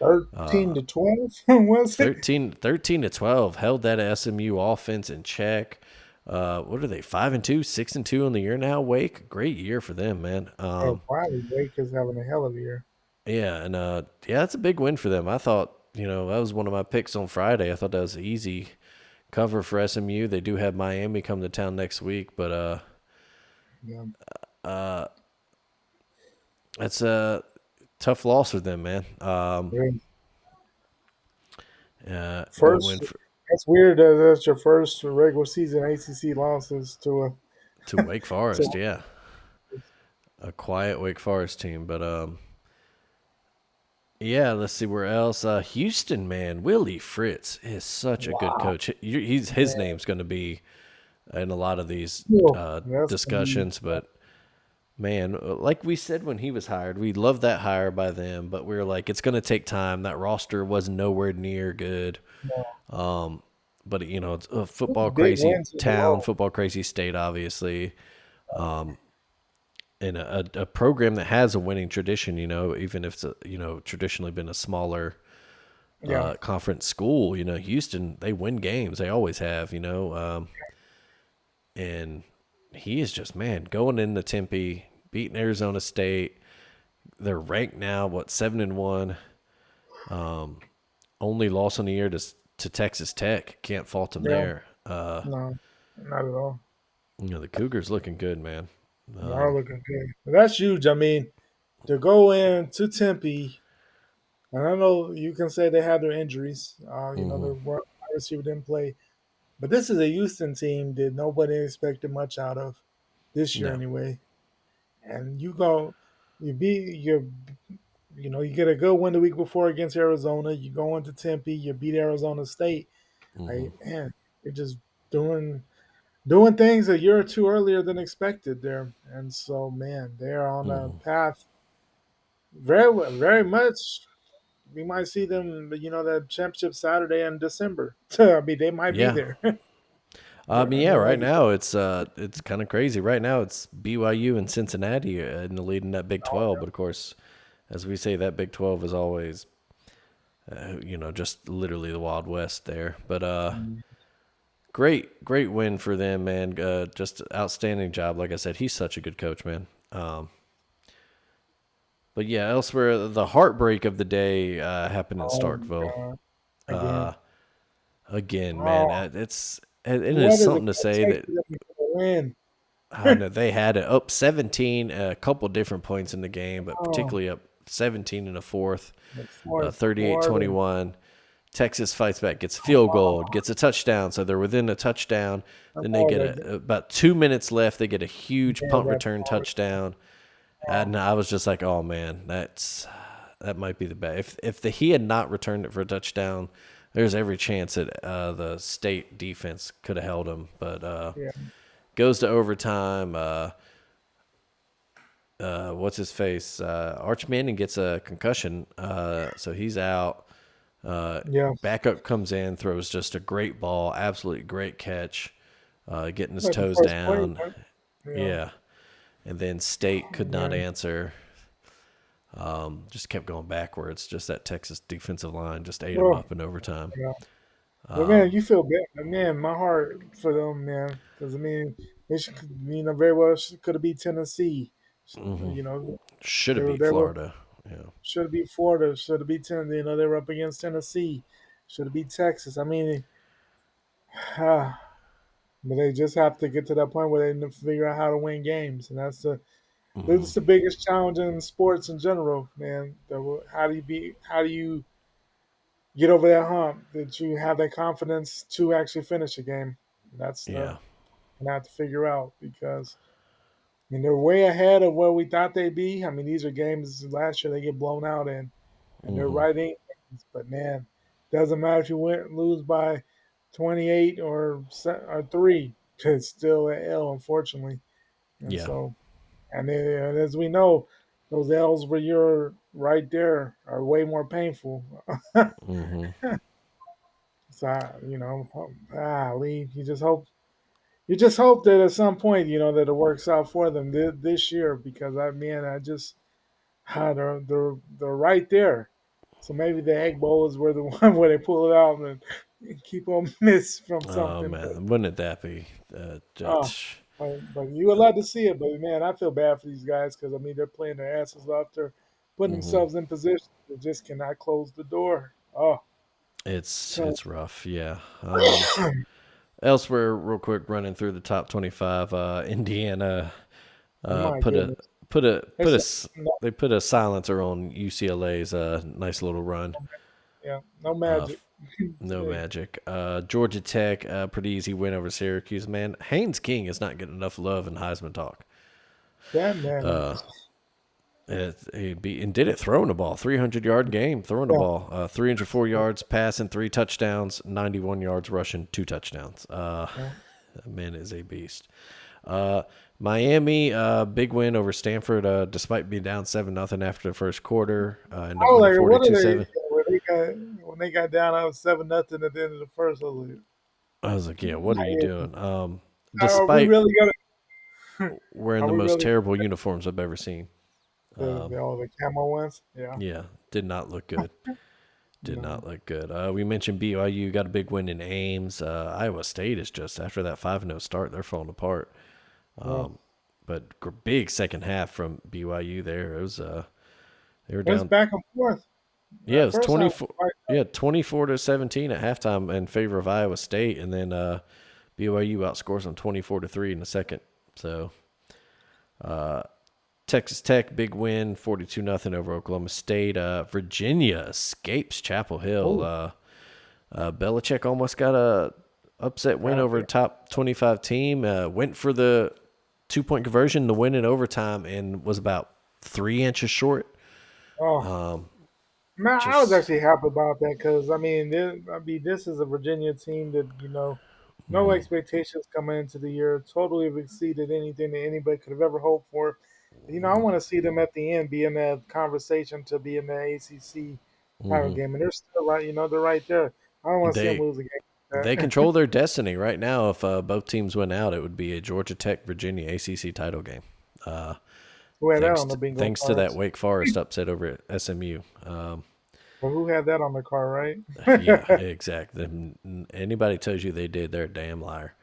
13-12 was it? 13 to 12 held that SMU offense in check. What are they? 5-2, 6-2 on the year now. Wake, great year for them, man. Oh, finally, Wake is having a hell of a year. Yeah, and that's a big win for them. I thought that was one of my picks on Friday. I thought that was an easy cover for SMU. They do have Miami come to town next week, but Yeah. that's a tough loss for them, man. Really. Good win First, that's weird that that's your first regular season ACC losses to a to Wake Forest. to Yeah, a quiet Wake Forest team, but yeah. Let's see where else. Houston, man, Willie Fritz is such a good wow. coach. His name's going to be in a lot of these Cool. That's discussions, but. Man, like we said when he was hired, we loved that hire by them, but we were like, it's going to take time. That roster was nowhere near good. But it's a football big crazy wins in a town, row. football crazy state, obviously, and a program that has a winning tradition. Even if it's traditionally been a smaller Yeah. conference school. Houston, they win games, they always have. And he is just, man, going into Tempe, beating Arizona State. They're ranked now, 7-1. Only loss in the year to Texas Tech. Can't fault them Yeah. there. No, not at all. The Cougars looking good, man. They are looking good. But that's huge. I mean, to go in to Tempe, and I know you can say they had their injuries. The wide receiver didn't play, but this is a Houston team that nobody expected much out of this year No. anyway. And you get a good win the week before against Arizona. You go into Tempe, you beat Arizona State. Like, man, you're just doing things a year or two earlier than expected there. And so, man, they're on a path very much. We might see them, the championship Saturday in December. I mean, they might be Yeah. there. Yeah, They right might be. now it's kind of crazy. Right now it's BYU and Cincinnati in the lead in that Big 12, but of course, as we say, that Big 12 is always just literally the Wild West there. But great win for them, man. Just outstanding job. Like I said, he's such a good coach, man. But yeah, elsewhere, the heartbreak of the day happened in Oh, Starkville. God. Again. Uh, again, man, Oh, it is what does it something to say take that for them to win? no, they had it up 17 a couple different points in the game, but Oh, particularly up 17 in the fourth, the fourth quarter. 38-21. Texas fights back, gets a field goal, gets a touchdown, so they're within a touchdown. Then they Oh, get the about 2 minutes left. They get a huge game punt that return touchdown, and I was just like, "Oh man, that might be the best." If he had not returned it for a touchdown, there's every chance that the state defense could have held him. But yeah, goes to overtime. What's his face? Arch Manning gets a concussion, so he's out. yeah. Backup comes in, throws just a great ball, absolutely great catch, getting his Like the toes first play, down. right? Yeah. Yeah, and then State could not Man, answer. Just kept going backwards. Just that Texas defensive line just ate them oh, up in overtime. yeah. But man, you feel bad, man. My heart for them, man, because I mean, they should, very well could have beat Tennessee. You know, Should they have were beat they were Florida. Yeah. should have beat Florida, should have beat Tennessee. You know, they were up against Tennessee, should have beat Texas. I mean, but they just have to get to that point where they figure out how to win games, and that's the biggest challenge in sports in general, man. How do you get over that hump that you have that confidence to actually finish a game? That's the Yeah. and I have to figure out because I mean they're way ahead of where we thought they'd be. I mean these are games last year they get blown out in, and they're right in. But man, doesn't matter if you lose by 28 or 3. It's still an L, unfortunately. And Yeah. so, and as we know, those L's where you're right there are way more painful. So Lee, you just hope that at some point, that it works out for them this year because I just they're right there. So maybe the Egg Bowl is where the one where they pull it out and keep on miss from Oh something. But man, wouldn't that be? oh, but you were allowed to see it. But man, I feel bad for these guys because I mean they're playing their asses off. They're putting themselves in position. They just cannot close the door. Oh, so It's rough. Yeah. Elsewhere, real quick, running through the top 25. Indiana my put a goodness, put a put a it's s- no, they put a silencer on UCLA's nice little run. yeah, no Uh, magic. no Hey, magic. Georgia Tech, pretty easy win over Syracuse. Man, Haynes King is not getting enough love in Heisman talk. that man, He did it throwing the ball, 300-yard game throwing the yeah, ball, 304 yards passing, 3 touchdowns, 91 yards rushing, 2 touchdowns. yeah. That man is a beast. Miami, big win over Stanford, despite being down 7-0 after the first quarter. Ended I up was winning like, what are 42-7. when they got down? I was 7-0 at the end of the first. I was like, I was like, yeah, what are you doing? are we Despite really gonna? wearing Are the we most really terrible uniforms I've ever seen. the camo ones? Yeah, Yeah, did not look good. Did no, not look good. We mentioned BYU got a big win in Ames. Iowa State is just after that 5-0 start, they're falling apart. yeah. But big second half from BYU there. It was they were It was down. back and forth. Yeah, it That was first half, 24. Yeah, 24-17 at halftime in favor of Iowa State, and then BYU outscores them 24-3 in the second. So Texas Tech big win, 42-0 over Oklahoma State. Virginia escapes Chapel Hill. oh, Belichick almost got a upset win yeah, over a top 25 team. Went for the 2-point conversion to win in overtime and was about 3 inches short. oh. Man, I was Just actually happy about that because this is a Virginia team that no expectations coming into the year. Totally have exceeded anything that anybody could have ever hoped for. I want to see them at the end be in that conversation to be in the ACC title game, and they're still right. They're right there. I don't want to see them they lose a game they like that. control their destiny right now. If both teams went out, it would be a Georgia Tech Virginia ACC title game. Uh, Who had that thanks on the bingo thanks to that cards? Wake Forest upset over at SMU. Or who had that on the card, right? Yeah, exactly. Anybody tells you they did, they're a damn liar.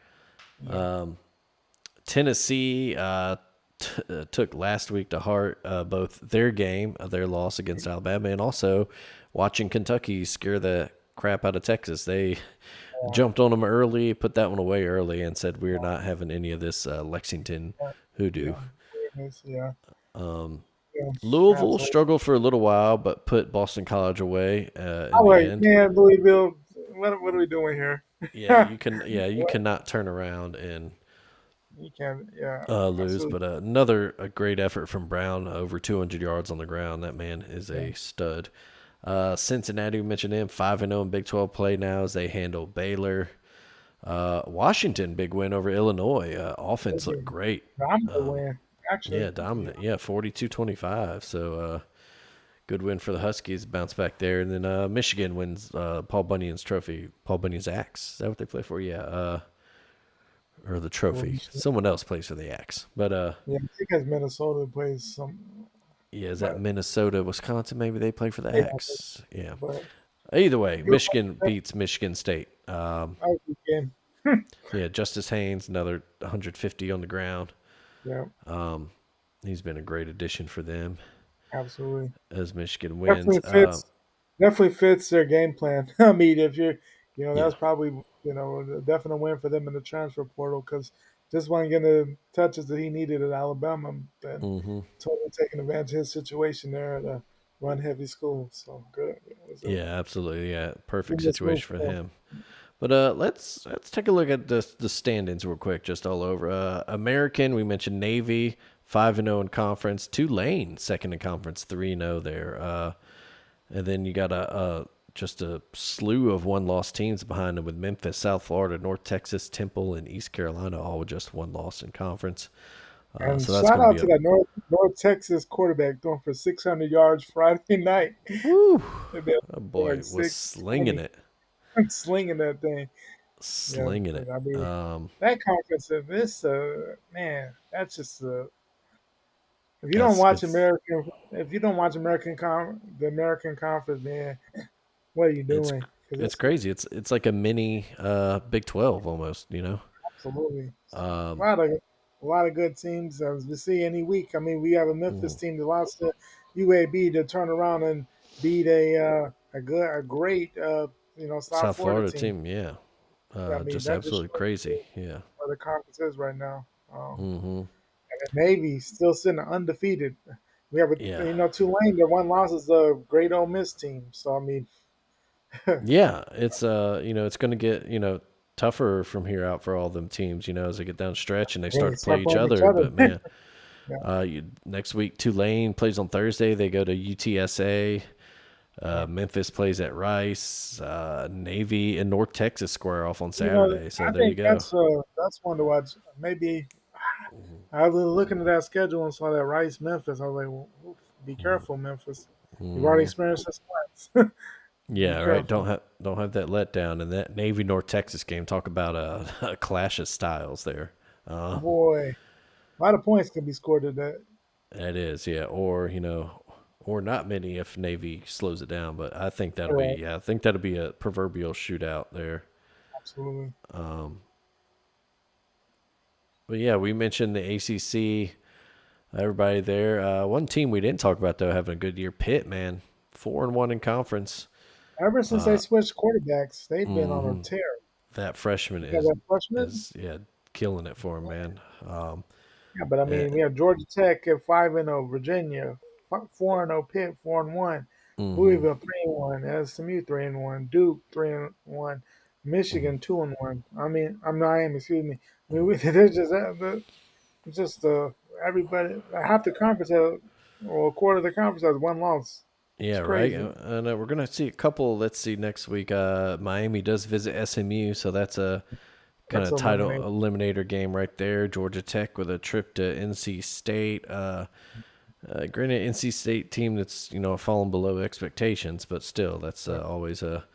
Yeah. Tennessee took last week to heart both their game, their loss against Alabama, and also watching Kentucky scare the crap out of Texas. They jumped on them early, put that one away early, and said, we're not having any of this Lexington hoodoo. Yeah. Yeah. Yeah, Louisville absolutely. struggled for a little while, but put Boston College away in I'm the like, end. man, Louisville, what are we doing here? You What? cannot turn around and You can't. Yeah, lose. absolutely. But another a great effort from Brown, over 200 yards on the ground. That man is Yeah. a stud. Cincinnati, we mentioned him, 5-0 in Big 12 play now as they handle Baylor. Washington, big win over Illinois. Offense looked great. Dominant Um, win, yeah, actually. dominant. Yeah, 42-25. So good win for the Huskies. Bounce back there. And then Michigan wins Paul Bunyan's trophy. Paul Bunyan's axe. Is that what they play for? Yeah. Or the trophy. Someone else plays for the axe. But Yeah, I think as Minnesota plays some, yeah, is that but Minnesota, Wisconsin? Maybe they play for the yeah, axe. Yeah. but Either way, good Michigan beats Michigan State. game. Yeah, Justice Haynes, another 150 on the ground. Yeah, He's been a great addition for them absolutely. as Michigan wins. Definitely fits. Definitely fits their game plan. I mean, if you're, Yeah. that's probably a definite win for them in the transfer portal because just wasn't getting the touches that he needed at Alabama, and Hmm. totally taking advantage of his situation there at a run heavy school. So good. It was a Yeah, absolutely. Yeah, perfect genius move situation for for him. But let's take a look at the standings real quick, just all over. American, we mentioned Navy 5-0 in conference. Tulane second in conference, 3-0 there. And then you got a just a slew of one-loss teams behind them with Memphis, South Florida, North Texas, Temple, and East Carolina, all with just one loss in conference. And So that's shout going to out be to a that North Texas quarterback throwing for 600 yards Friday night. woo. And then Oh like boy, was slinging 620, it, slinging that thing. Yeah, slinging it. but I mean that conference of this, man, that's just if you don't That's watch it's the American Conference, man, what are you it's doing? Because it's it's crazy. It's like a mini Big 12 almost. absolutely a Um, lot of a lot of good teams as we see any week. I mean, we have a Memphis mm, team that lost to UAB to turn around and beat a great South South Florida Florida team. team, yeah, Yeah, I mean just that just absolutely shows crazy. you Yeah. where the conference is right now. Hmm. And the Navy still sitting undefeated. We have Yeah. Tulane. Their one loss is the Great Ole Miss team. So I mean, Yeah, it's it's going to get tougher from here out for all them teams. As they get down the stretch and they start they to play start each playing each other. other. But man, Yeah, next week Tulane plays on Thursday. They go to UTSA. yeah. Memphis plays at Rice. Navy and North Texas square off on Saturday. So I there you think go. that's one to watch. Maybe I was looking at that schedule and saw that Rice Memphis. I was like, well, be careful, Memphis. You've already Hmm. experienced this once. Be Yeah, right. careful. Don't have that letdown. And that Navy North Texas game. Talk about a clash of styles there. Um, Boy, a lot of points can be scored today. that is, yeah. Or not many if Navy slows it down. But Right, I think that'll be a proverbial shootout there. absolutely. Um, but yeah, we mentioned the ACC. Everybody there. One team we didn't talk about though having a good year. Pitt, man, 4-1 in conference. Ever since they Uh, switched quarterbacks, they've been on a hmm tear. That freshman You got that freshman? is yeah killing it for him, man. Yeah, but I Eh, mean, we have Georgia Tech at 5-0, Virginia 4-0, Pitt 4-1, mm-hmm. Louisville 3-1, SMU 3-1, Duke 3-1, Michigan 2-1. I mean, I'm Miami, excuse me. I mean, there's just everybody half the conference has, or a quarter of the conference has one loss. Yeah, It's right. crazy. And we're gonna see a couple. Let's see next week. Miami does visit SMU, so that's a kind That's of title eliminated. eliminator game right there. Georgia Tech with a trip to NC State. Granted, NC State team that's fallen below expectations, but still, that's always a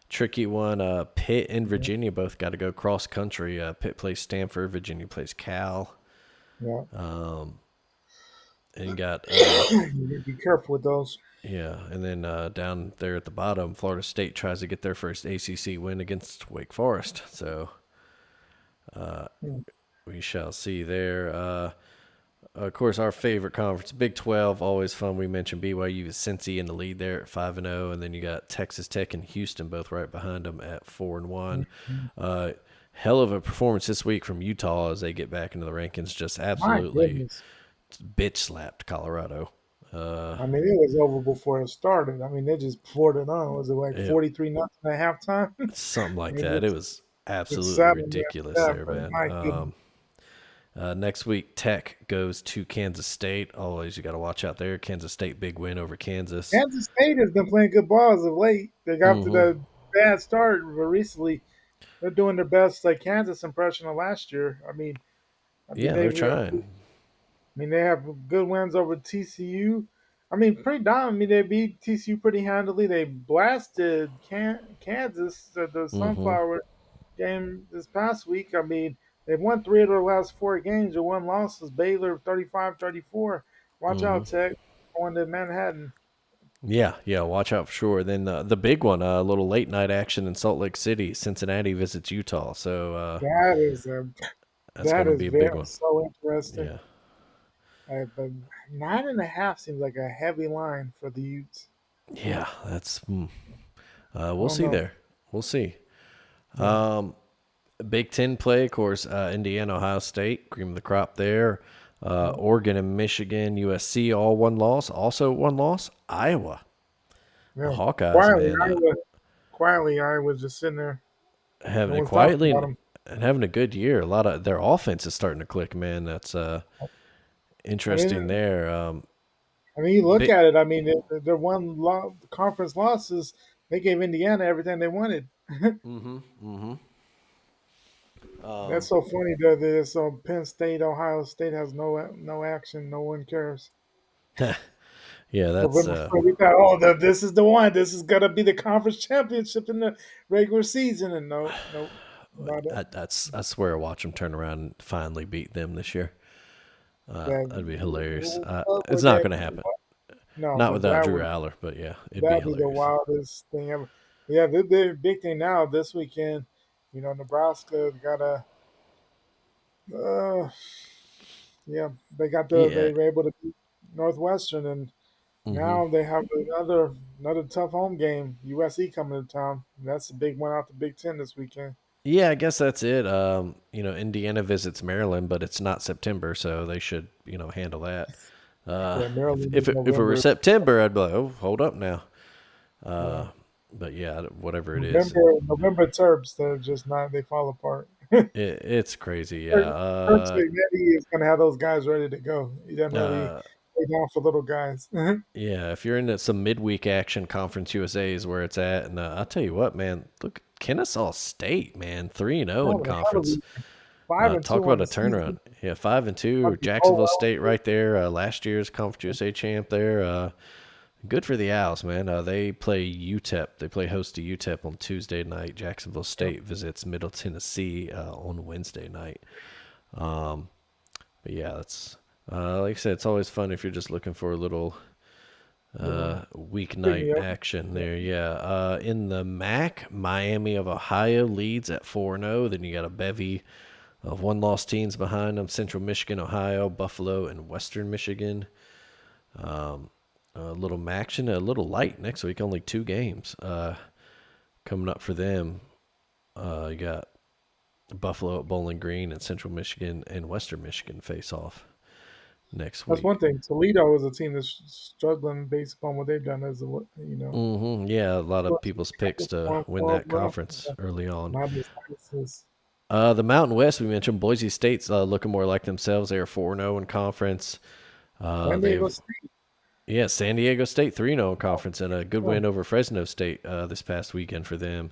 tricky one. Pitt and Virginia both got to go cross country. Pitt plays Stanford, Virginia plays Cal. Yeah, Um, and you got you need to be careful with those. yeah, and then down there at the bottom, Florida State tries to get their first ACC win against Wake Forest. So Hmm. we shall see there. Of course, our favorite conference, Big 12, always fun. We mentioned BYU with Cincy in the lead there at 5-0, and then you got Texas Tech and Houston both right behind them at 4-1. Uh, Hell of a performance this week from Utah as they get back into the rankings. Just My absolutely goodness. bitch slapped Colorado. Uh, I mean, it was over before it started. I mean, they just poured it on. Was it like it, 43 nothing at halftime? something like and that. It was it's absolutely seven after ridiculous that. there, But man. my goodness, Next week, Tech goes to Kansas State. Always, you got to watch out there. Kansas State, big win over Kansas. Kansas State has been playing good ball as of late. They got to Mm-hmm. the bad start, but recently they're doing their best like Kansas impression of last year. I mean Yeah, they they're trying. they have good wins over TCU. I mean, pretty dominant. I mean, they beat TCU pretty handily. They blasted Kansas the Mm-hmm. Sunflower game this past week. I mean, they've won three of their last four games. Their one loss is Baylor 35-34. Watch Mm-hmm. out, Tech, going to Manhattan. Yeah, yeah. Watch out for sure. Then the big one, a little late night action in Salt Lake City. Cincinnati visits Utah. So That is a that's that going to is be a very big one. so interesting. Yeah, But 9.5 seems like a heavy line for the Utes. yeah. That's. I We'll don't see know. there. We'll see. Yeah. Um, Big Ten play, of course. Indiana, Ohio State, cream of the crop there. Yeah. Oregon and Michigan, USC, all one loss. Also one loss. Iowa, the Yeah. Hawkeyes, man, Quietly, I was just sitting there. No having it one's talking quietly about them. and having a good year. A lot of their offense is starting to click, man. That's I interesting mean, there. you look Big. at it. I mean, their conference losses, they gave Indiana everything they wanted. Mm-hmm. Mm-hmm. That's so funny that there's so Penn State, Ohio State has no action. No one cares. Yeah, that's November 1st, we thought, oh, this is the one. This is gonna be the conference championship in the regular season, and no, not it. I swear, watch them turn around and finally beat them this year. That That'd be hilarious. It's would not that going to be? happen. No, Not but without Drew Aller, but yeah, it'd be that'd be the hilarious. wildest thing ever. Yeah, the big thing now this weekend. Nebraska got a. Uh, yeah, Yeah. they were able to beat Northwestern, and Hmm. now they have another tough home game. USC coming to town. That's the big one out the Big Ten this weekend. Yeah, I guess that's it. Indiana visits Maryland, but it's not September, so they should, handle that. Uh, Yeah, if Maryland if is it, if it were November. September, I'd be like, oh, hold up now. Yeah. Uh, but yeah, whatever it is, November Terps, they're just not. They fall apart. it's crazy. Yeah. Kirk Cignetti is going to have those guys ready to go. He doesn't really Uh, play down for little guys. yeah. If you're into some midweek action, Conference USA is where it's at, and I'll tell you what, man. Look, Kennesaw State, man, 3-0 in Having a hell of conference. a five and Talk two about on a the season. turnaround. Yeah, 5-2. Must be cold Jacksonville out State there. right there. Last year's Conference USA champ there. Good for the Owls, man. They play UTEP. They play host to UTEP on Tuesday night. Jacksonville Yeah. State visits Middle Tennessee on Wednesday night. Um, but yeah, that's like I said. It's always fun if you're just looking for a little Little pick weeknight me up. action there. Yeah. In the MAC, Miami of Ohio leads at 4-0. Then you got a bevy of one-loss teams behind them: Central Michigan, Ohio, Buffalo, and Western Michigan. A little action, a little light next week. Only two games coming up for them. You got Buffalo at Bowling Green, and Central Michigan and Western Michigan face off next That's one week. thing. Toledo is a team that's struggling based upon what they've done as Yeah, a lot of people's picks to perform win well, that well. conference early on. My business. The Mountain West, we mentioned Boise State's looking more like themselves. They are 4-0 in conference. San Diego They've State. Yeah, San Diego State 3-0 in conference and a good Yeah. win over Fresno State this past weekend for them.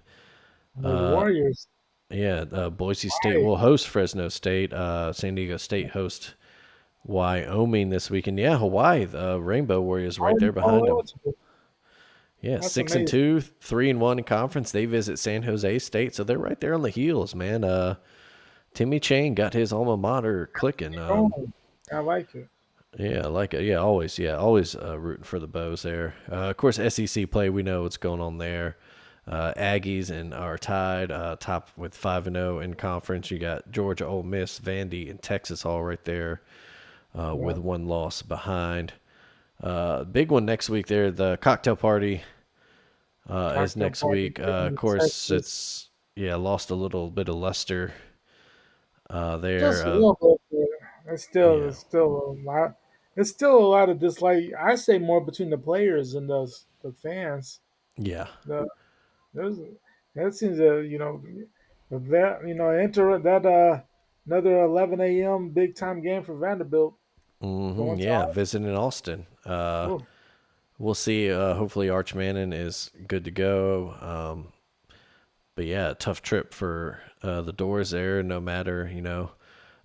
And those Uh, Warriors. yeah, Boise State Why? will host Fresno State. San Diego State host Wyoming this weekend. Yeah, Hawaii, the Rainbow Warriors right there behind them. Eligible. Yeah, That's six and amazing. two, 3-1 in conference. They visit San Jose State, so they're right there on the heels, man. Timmy Chain got his alma mater clicking. Oh, I like it. Yeah, I like it. Yeah, always rooting for the Bows there. Of course, SEC play, we know what's going on there. Aggies and are tied top with 5-0 in conference. You got Georgia, Ole Miss, Vandy, and Texas all right there Yeah. with one loss behind. Big one next week there. The cocktail party is Cocktail next party week. in Of course, Texas. it's lost a little bit of luster there. Just a little bit. But Yeah. it's still a lot. It's still a lot of dislike. I say more between the players and the fans. Yeah. The there's that seems that enter that another 11 a.m. big time game for Vanderbilt going to Yeah, visiting Austin. oh, We'll see. Hopefully, Arch Manning is good to go. But yeah, tough trip for the Doors there. No matter,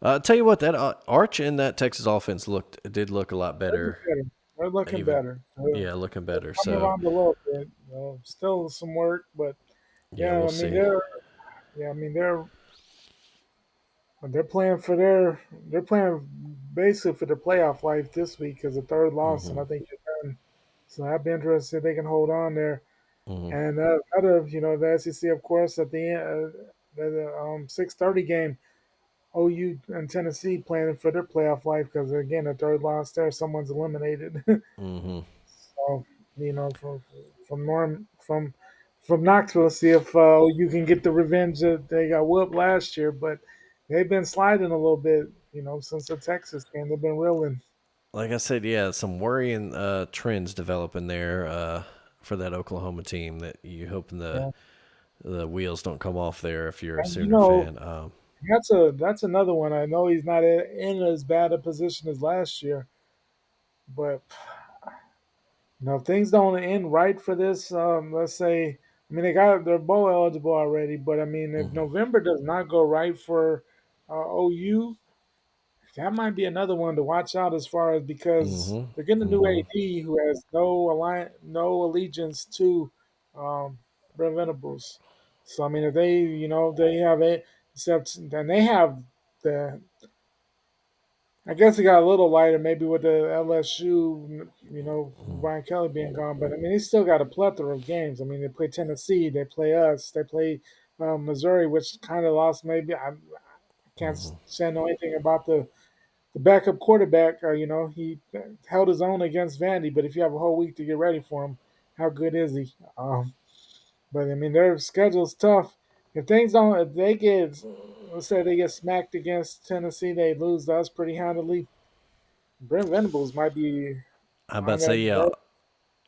I'll tell you what, that Arch and that Texas offense did look a lot they're better. better. They're looking Even better. yeah, looking They're better. coming So around a little bit. Still some work, but yeah, yeah, we'll I mean see. they're playing for they're playing basically for their playoff life this week because the third loss, and Hmm. I think they're done. So I'd be interested if they can hold on there. Hmm. And other, the SEC, of course, at the end, 6:30 game, OU and Tennessee playing for their playoff life because again, the third loss there, someone's eliminated. Hmm. So from Norm from Knoxville, see if you can get the revenge that they got whooped last year. But they've been sliding a little bit, since the Texas game. They've been reeling. Like I said, yeah, some worrying trends developing there for that Oklahoma team. That you hoping Yeah. the wheels don't come off there if you're a And Sooner fan. that's another one. I know he's not in as bad a position as last year, but if things don't end right for this, let's say, I mean, they're bowl eligible already, but I mean, if Hmm. November does not go right for OU, that might be another one to watch out as far as because Hmm. they're getting a new Hmm. AD who has no allegiance to um, Brent Venables. So I mean, if they have it, except then they have the I guess it got a little lighter maybe with the LSU, Brian Kelly being gone. But I mean, they still got a plethora of games. I mean, they play Tennessee, they play us, they play Missouri, which kind of lost. Maybe I can't Hmm. say no anything about the backup quarterback. He held his own against Vandy. But if you have a whole week to get ready for him, how good is he? But I mean, their schedule's tough. If they get, let's say they get smacked against Tennessee, they lose to us pretty handily. Brent Venables might be I about on to say, yeah, that.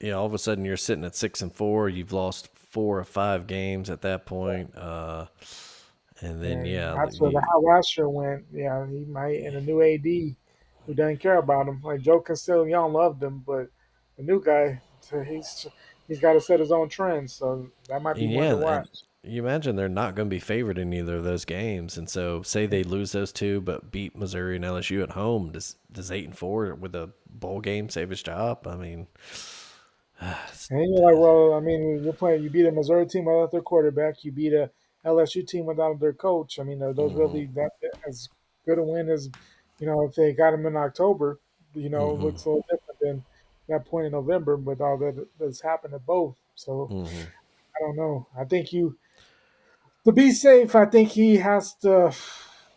yeah. All of a sudden, you're sitting at 6-4. You've lost 4 or 5 games at that point, and then And yeah, that's where how last year went. Yeah, he might, and a new AD who doesn't care about him. Like Joe Castiglione loved him, but the new guy, so he's got to set his own trends. So that might be one yeah, to and watch. you imagine they're not going to be favored in either of those games, and so say they lose those two, but beat Missouri and LSU at home. Does 8-4 with a bowl game save his job? I mean, it's- And you're like, well, I mean, you beat a Missouri team without their quarterback, you beat a LSU team without their coach. I mean, are those mhm, really that as good a win as, if they got them in October, mhm, looks a little different than that point in November with all that's happened to both. So mhm. I don't know. I think to be safe, I think he has to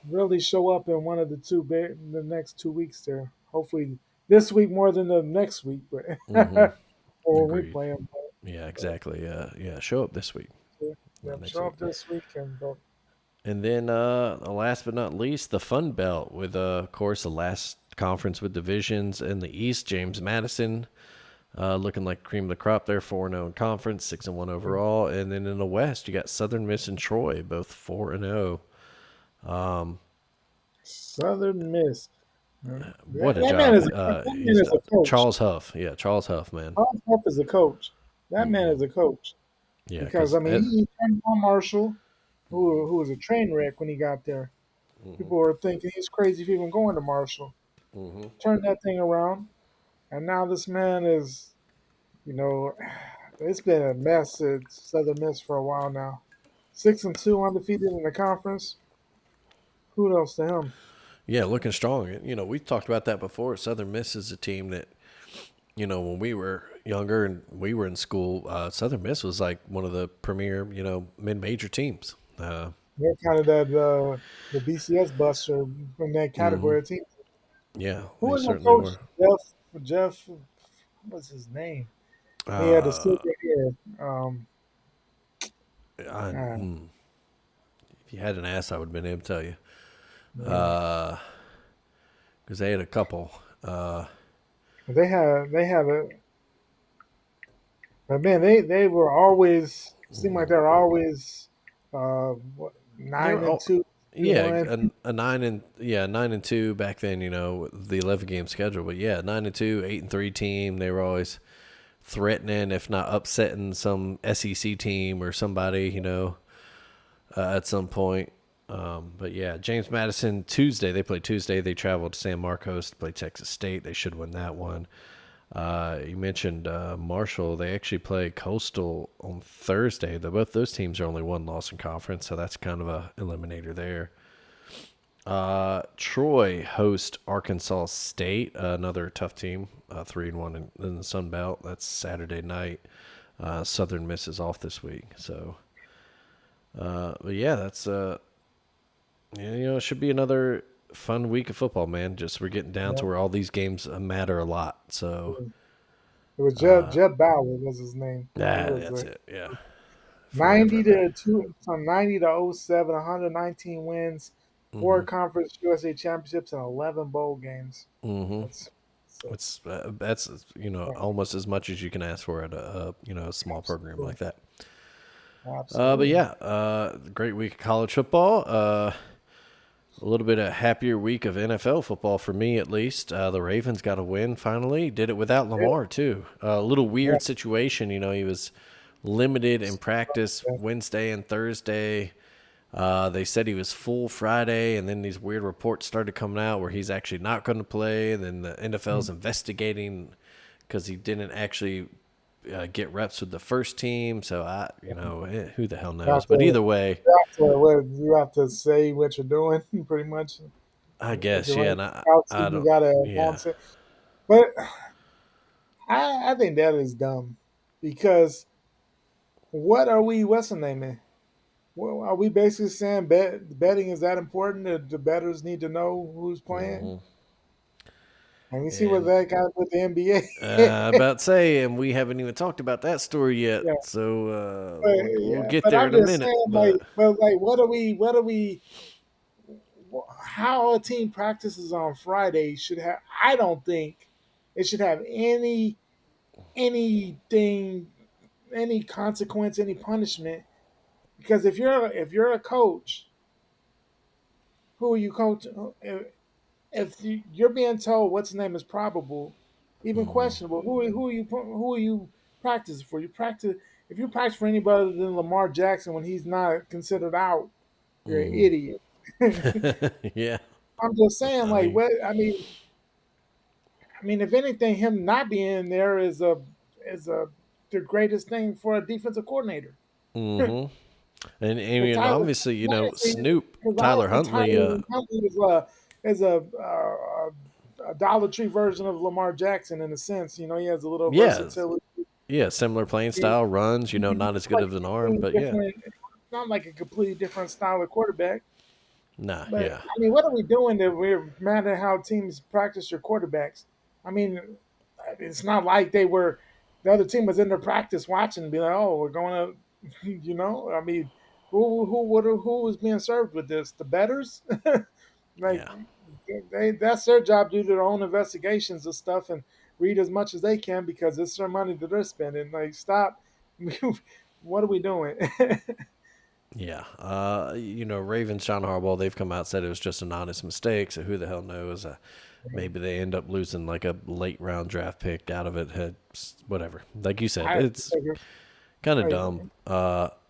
really show up in one of the next 2 weeks there. Hopefully this week more than the next week, but Mhm. or when we Agreed. play him. Yeah, But exactly. Yeah, show up this week, yeah, not next show week. up this weekend. But And then, last but not least, the Fun Belt with, of course, the last conference with divisions in the East. James Madison, looking like cream of the crop there, 4-0 in conference, 6-1 overall. And then in the West, you got Southern Miss and Troy, both 4-0. Southern Miss, What a that man job! is He's a coach. Charles Huff. Yeah, Charles Huff, man. Tom Smith is a coach. That man Hmm. is a coach Yeah, because I because mean he turned on Marshall, who was a train wreck when he got there. People were thinking he's crazy for even going to Marshall. Turned that thing around, and now this man is, you know, it's been a mess at Southern Miss for a while now. 6-2 undefeated in the conference. Who else to him? yeah, looking strong. We've talked about that before. Southern Miss is a team that when we were younger and we were in school, Southern Miss was like one of the premier, mid-major teams. They're kind of that the BCS buster in that Hmm. category of team. Yeah, Who they was that certainly coach? were. Jeff, what's his name? He had the Uh, silver hair. I, Uh, if you had an ass, I would have been able to tell you. yeah. Because they had a couple. They had a but man, they were always seemed like they were always what, They're nine and all, two, yeah, 1. a 9-2 back then. The 11 game schedule, but yeah, 9-2, 8-3 team. They were always threatening, if not upsetting, some SEC team or somebody. At some point. But yeah, James Madison Tuesday. They play Tuesday. They travel to San Marcos to play Texas State. They should win that one. You mentioned Marshall. They actually play Coastal on Thursday. Both those teams are only one loss in conference, so that's kind of a eliminator there. Troy host Arkansas State, another tough team, 3-1 in the Sun Belt. That's Saturday night. Southern Miss is off this week, so. But yeah, that's yeah, it should be another fun week of football, man. Just we're getting down to Yeah. where all these games matter a lot. So, It was Jeb Ballard was his name. Yeah, he was that's it. Yeah, forever. 90 to two from 90 to oh 07, 119 wins, four Mm-hmm. conference USA championships, and 11 bowl games. Mm-hmm. That's so, That's almost as much as you can ask for at a small program absolutely, like that. But absolutely. yeah, great week of college football. A little bit of happier week of NFL football for me, at least. The Ravens got a win finally. Did it without Yeah, Lamar too. A little yeah, weird situation. He was limited in practice yeah. Wednesday and Thursday. They said he was full Friday, and then these weird reports started coming out where he's actually not going to play. And then the NFL's Mm. investigating because he didn't actually get reps with the first team. So who the hell You knows? have But to, either way, you have to say what you're doing, pretty much. I If guess you're yeah, running and I, out, I you don't, gotta yeah. announce it. But I think that is dumb because what are we? What's the name? Well, are we basically saying betting is that important that the bettors need to know who's playing? Hmm. And you see what And that got with the NBA. about to say, and we haven't even talked about that story yet. Yeah, So but we'll yeah, get but there I'm in a just minute. saying, But what are we? How a team practices on Friday should have. I don't think it should have anything, any consequence, any punishment. Because if you're a coach, who are you coaching? If you're being told what's the name is probable, even questionable, who are you practicing for? You practice if you practice for anybody other than Lamar Jackson when he's not considered out, you're an mm, idiot. yeah, I'm just saying, I like, mean, what I mean, if anything, him not being in there is the greatest thing for a defensive coordinator. mm-hmm. And Because Tyler, obviously, honestly, Snoop, because Tyler honestly, Huntley. Tyler Huntley is a Dollar Tree version of Lamar Jackson in a sense. He has a little Yeah, versatility. yeah, similar playing He- style, runs. he's Not as good like of an a arm, completely but yeah, different, not like a completely different style of quarterback. nah, But yeah, I mean, what are we doing that we're mad at how teams practice your quarterbacks? I mean, it's not like the other team was in their practice watching and be like, oh, we're going to, I mean, who was being served with this? The betters? Like yeah, that's their job to do their own investigations of stuff and read as much as they can because it's their money that they're spending. Like, stop. What are we doing? yeah. Ravens, John Harbaugh, they've come out said it was just an honest mistake. So who the hell knows? Maybe they end up losing like a late round draft pick out of it. Whatever. Like you said, I, it's kind of dumb.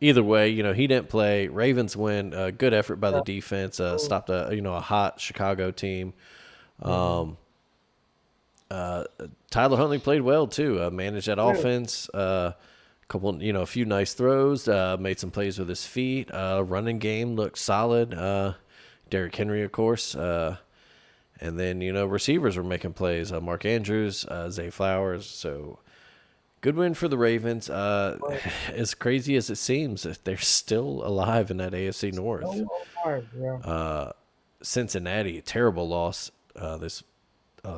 Either way, he didn't play. Ravens win. Good effort by the defense. Stopped a hot Chicago team. mm-hmm. Tyler Huntley played well too. Managed that Yeah, offense. A few nice throws. Made some plays with his feet. Running game looked solid. Derrick Henry, of course. And then receivers were making plays. Mark Andrews, Zay Flowers. So good win for the Ravens. As crazy as it seems, they're still alive in that AFC North. so hard. Yeah. Cincinnati, terrible loss this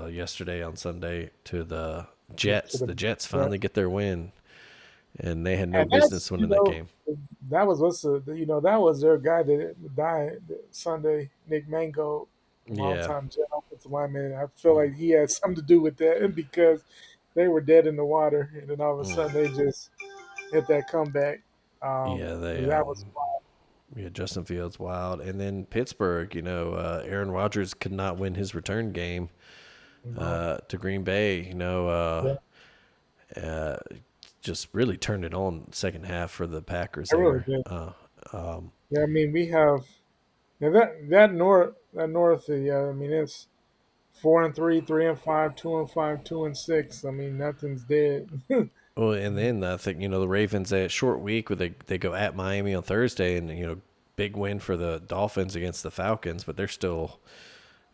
yesterday on Sunday to the To Jets. the The Jets yeah. finally get their win, and they had no And business winning that game. that was that was their guy that died Sunday, Nick Mango. Yeah. longtime Jet offensive lineman. I feel like he had something to do with that because they were dead in the water, and then all of a Mm. sudden they just hit that comeback. Yeah, they That was wild. yeah, Justin Fields wild. And then Pittsburgh, Aaron Rodgers could not win his return game No, to Green Bay, yeah, uh, just really turned it on second half for the Packers I really there. did. Um, Yeah, I mean we have that north. Yeah, I mean it's 4-3, 3-5, 2-5, 2-6. I mean nothing's dead. well, and then I think the Ravens a short week where they go at Miami on Thursday, and big win for the Dolphins against the Falcons, but they're still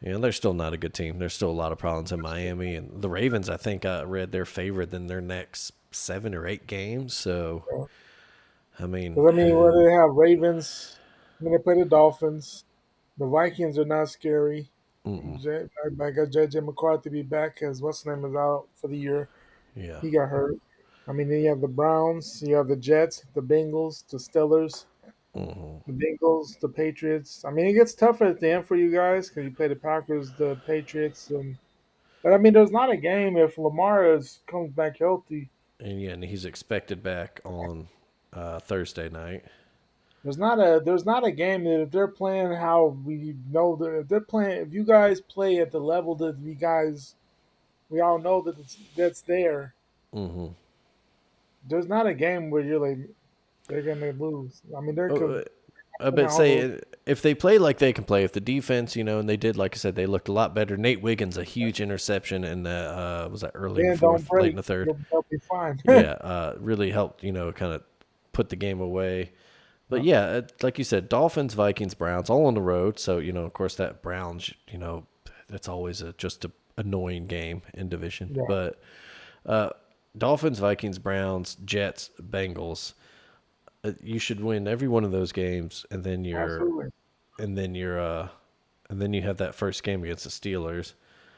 not a good team. There's still a lot of problems in Miami, and the Ravens. I think I read they're favored in their next 7 or 8 games. So I mean, Because I mean, what do they have? Ravens. I mean, they play the Dolphins. The Vikings are not scary. mm-mm, I got JJ McCarthy be back because what's the name is out for the year. yeah, He got hurt. I mean, then you have the Browns, you have the Jets, the Bengals, the Steelers, mm-hmm. the Bengals, the Patriots. I mean, it gets tougher at the end for you guys because you play the Packers, the Patriots, and but I mean, there's not a game if comes back healthy. And he's expected back on Thursday night. There's not a game that if they're playing how we know that if they're playing if you guys play at the level that we all know that that's there. Mm-hmm. There's not a game where you're like they're gonna lose. I mean they're Oh, I coming bet out those say if they play like they can play, if the defense, and they did, like I said, they looked a lot better. Nate Wiggins, a huge interception in the was that early in the then don't fourth, late in break, the third. they'll be fine. Yeah, really helped, kind of put the game away. But Yeah, yeah, like you said, Dolphins, Vikings, Browns, all on the road. So of course, that Browns, that's always just a annoying game in division. yeah, But uh, Dolphins, Vikings, Browns, Jets, Bengals. You should win every one of those games, and then absolutely. and then you're, and then you have that first game against the Steelers,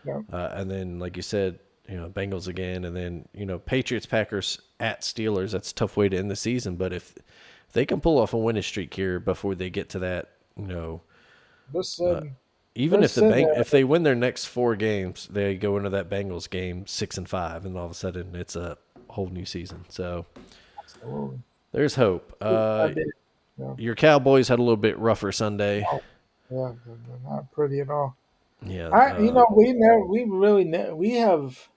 Yeah, and then like you said, Bengals again, and then Patriots, Packers at Steelers. That's a tough way to end the season, but if they can pull off a winning streak here before they get to that, they're uh, sitting. even They're if sitting if there. they win their next 4 games, they go into that Bengals game 6-5, and all of a sudden it's a whole new season. So Absolutely. there's hope. I did. Yeah, Your Cowboys had a little bit rougher Sunday. oh, yeah, they're not pretty at all. Yeah. We have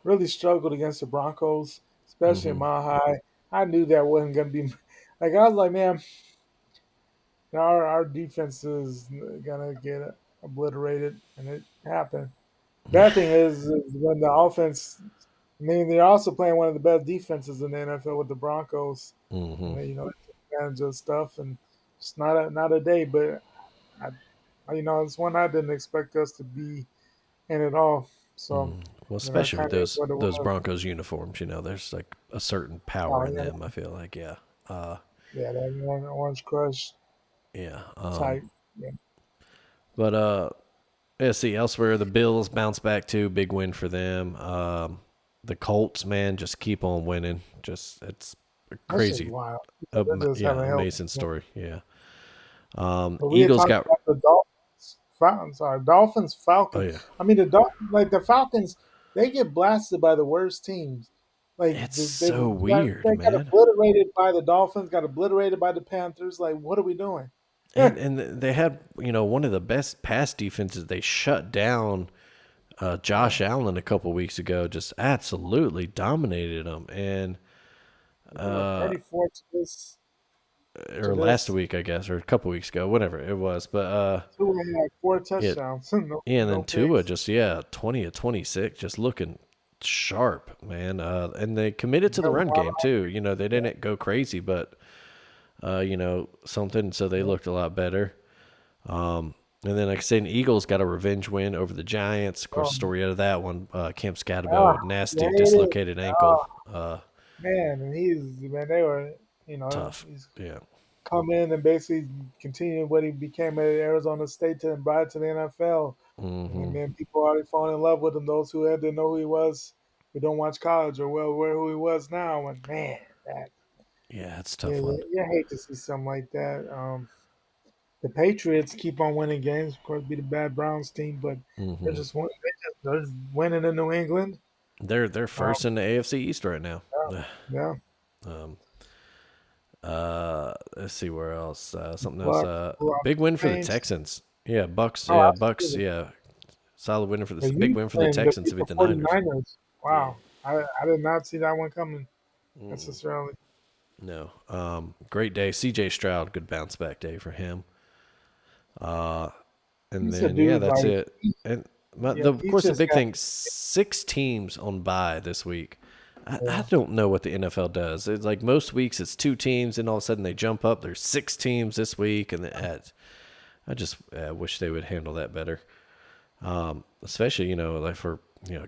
really struggled against the Broncos, especially in Hmm. Mile High. I knew that wasn't going to be like I was like, man, our defense is going to get obliterated, and it happened. Bad thing is when the offense. I mean, they're also playing one of the best defenses in the NFL with the Broncos, and Hmm. they take advantage of stuff. And it's not a day, but it's one I didn't expect us to be in at all. So, Well, that especially with kind of is what it those was. Broncos uniforms, there's like a certain power Oh in yeah, them. I feel like, yeah, yeah, that orange crush yeah. type. Yeah, But yeah. See, elsewhere the Bills bounce back too. Big win for them. The Colts, man, just keep on winning. Just it's a that's just crazy, wild. They're just yeah, having help. amazing story. Yeah. But we had Eagles talked got. about the Dolphins, Falcons. Sorry, Dolphins, Oh Falcons. yeah, I mean, like the Falcons, they get blasted by the worst teams. Like it's they so got weird, they got man. obliterated by the Dolphins, got obliterated by the Panthers. Like, what are we doing? And they had one of the best pass defenses. They shut down Yeah, Josh Allen a couple weeks ago. Just absolutely dominated him. And they were 34 to this to or last this. week, I guess, or a couple weeks ago, whatever it was. But Tua had four yeah, touchdowns, no yeah, and then no Tua picks. just 20 of 26, just looking sharp, man. And they committed to the That run wild, game too. They didn't go crazy, but something. So they yeah. looked a lot better. And then, like I said, Eagles got a revenge win over the Giants. Of course, Um, story out of that one, Camp ah, Scatterbo, yeah, nasty it is. dislocated ankle. Ah, man, and they were, Tough. he's Yeah. come in and basically continue what he became at Arizona State to and brought it to the NFL. And Hmm. then people already falling in love with him. Those who had to know who he was, who don't watch college or well aware who he was now. And man, that Yeah, it's a yeah, tough one. yeah, I hate to see something like that. the Patriots keep on winning games. Of course, be the bad Browns team, but they're Hmm. just they're winning in New England. They're Um, first in the AFC East right now. yeah, um, let's see where else. Something else. Bucks, who are Big win for the Saints. Texans. Yeah, Bucks. Oh, Yeah, Bucks. absolutely. Yeah, solid winner for The this. Big win for the Houston, Texans to beat the the Niners. 49ers. Yeah. Wow, I did not see that one coming Mm, necessarily. no. Great day. C.J. Stroud, good bounce back day for him. Uh, and He's a then yeah, dude that's like, it. And yeah, of he's course, the just big got, thing: 6 teams on bye this week. I yeah, don't know what the NFL does. It's like most weeks it's 2 teams, and all of a sudden they jump up. There's 6 teams this week, and I just wish they would handle that better. Especially like for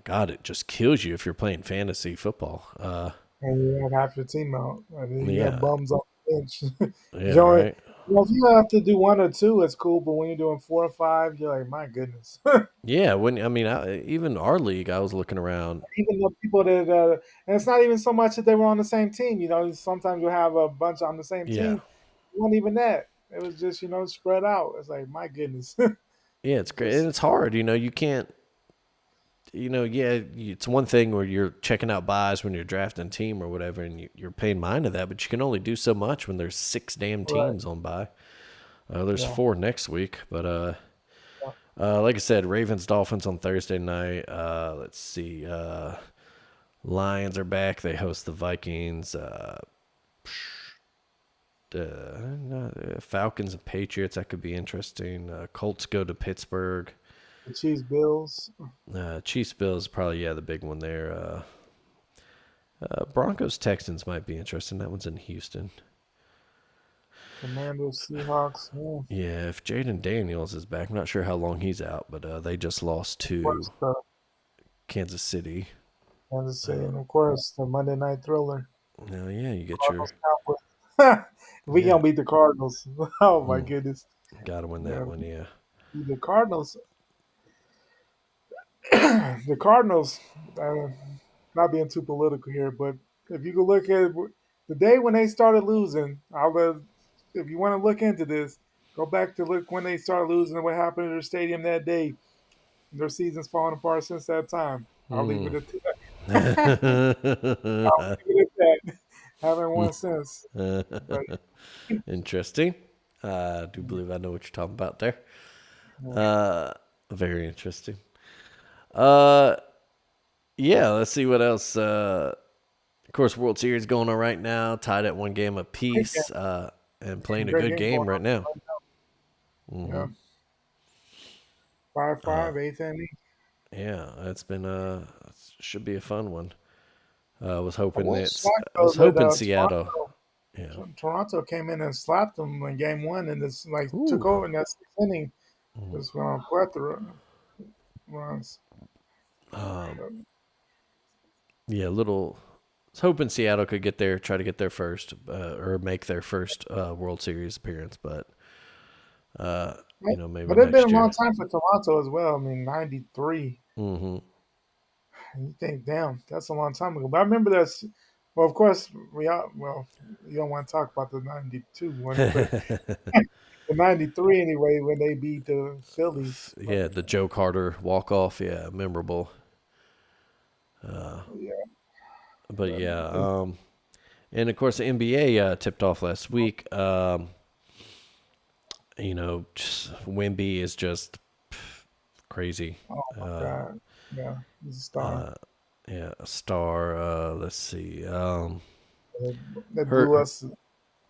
God, it just kills you if you're playing fantasy football. and you have half your team out. And you have Yeah, bums on the bench. yeah, you only, right. if you have to do one or two, it's cool. But when you're doing four or five, you're like, my goodness. Yeah, when I mean, even our league, I was looking around. Even the people that, and it's not even so much that they were on the same team. Sometimes you have a bunch on the same Yeah, team. It wasn't even that. It was just spread out. It's like, my goodness. yeah, it's great, and Just it's hard. You can't. Yeah, it's one thing where you're checking out buys when you're drafting a team or whatever, and you're paying mind to that, but you can only do so much when there's 6 damn right. teams on buy. There's Yeah. 4 next week, but Yeah. like I said, Ravens Dolphins on Thursday night. Let's see, Lions are back. They host the Vikings. Falcons and Patriots. That could be interesting. Colts go to Pittsburgh. The Chiefs, Bills, Chiefs Bills probably the big one there. Broncos Texans might be interesting. That one's in Houston. Commanders, Seahawks. Yeah. Yeah, if Jaden Daniels is back, I'm not sure how long he's out, but they just lost Of course, to the Kansas City. Kansas City, and of course, the Monday Night Thriller. Now, yeah, you get your Cardinals, Cowboys. We yeah, gonna beat the Cardinals. Oh my mm, goodness. got to win Yeah, that one. Yeah. the Cardinals. The Cardinals. Uh, Not being too political here, but if you could look at the day when they started losing, if you want to look into this, go back to look when they started losing and what happened at their stadium that day. Their season's fallen apart since that time. I'll leave it Mm. at that. I'll leave it at that. Haven't won since. But Interesting. I do believe I know what you're talking about there. yeah. Uh, very interesting. Uh, yeah, let's see what else. Of course, World Series going on right now, tied at 1 game Great game. apiece, and playing a Great good game going game right now. on right Hmm. now. Yeah. 5 Uh, 5, eighth inning. yeah, it's been should be a fun one. Was I hoping was it's shocked I though was that hoping Seattle. Yeah. Toronto came in and slapped them in game one and just like took Ooh. over in that sixth inning. Mhm. Just went on plethora runs. Um, yeah, little. I was hoping Seattle could try to get their first, or make their first World Series appearance, but maybe But it's been a next long year. time for Toronto as well. I mean, 93. Hmm. And you think, damn, that's a long time ago. But I remember that's, well, of course, you don't want to talk about the 92 one, but the 93 anyway, when they beat the Phillies. But Yeah, the Joe Carter walk off. Yeah, memorable. Uh, yeah, but but yeah, and of course the NBA tipped off last week. Just Wimby is just crazy. oh my Uh, God. Yeah, he's a star. uh, yeah, a star. Let's see. They, they blew Her. us,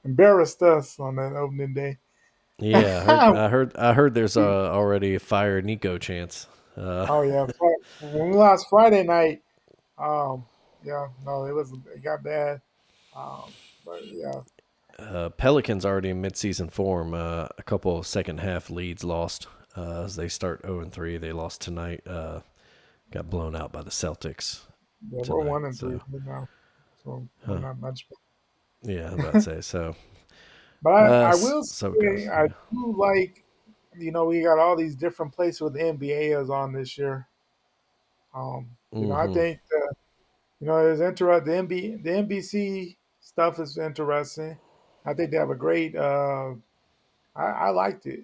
embarrassed us on that opening day. Yeah, I heard. There's already a fire Nico chance. Oh yeah, when we lost Friday night, um, yeah, no, it got bad. Um, but yeah, Pelicans already in midseason form. A couple of second half leads lost as they start 0-3. They lost tonight. Got blown out by the Celtics yeah, we're tonight. 1-3 So, right now, so we're huh. not much. Yeah, I was about to say so. But I will So it say goes. I Yeah. do like, we got all these different places with the NBA is on this year. I Mm-hmm. think it's interesting. The NBC stuff is interesting. I think they have a great I liked it.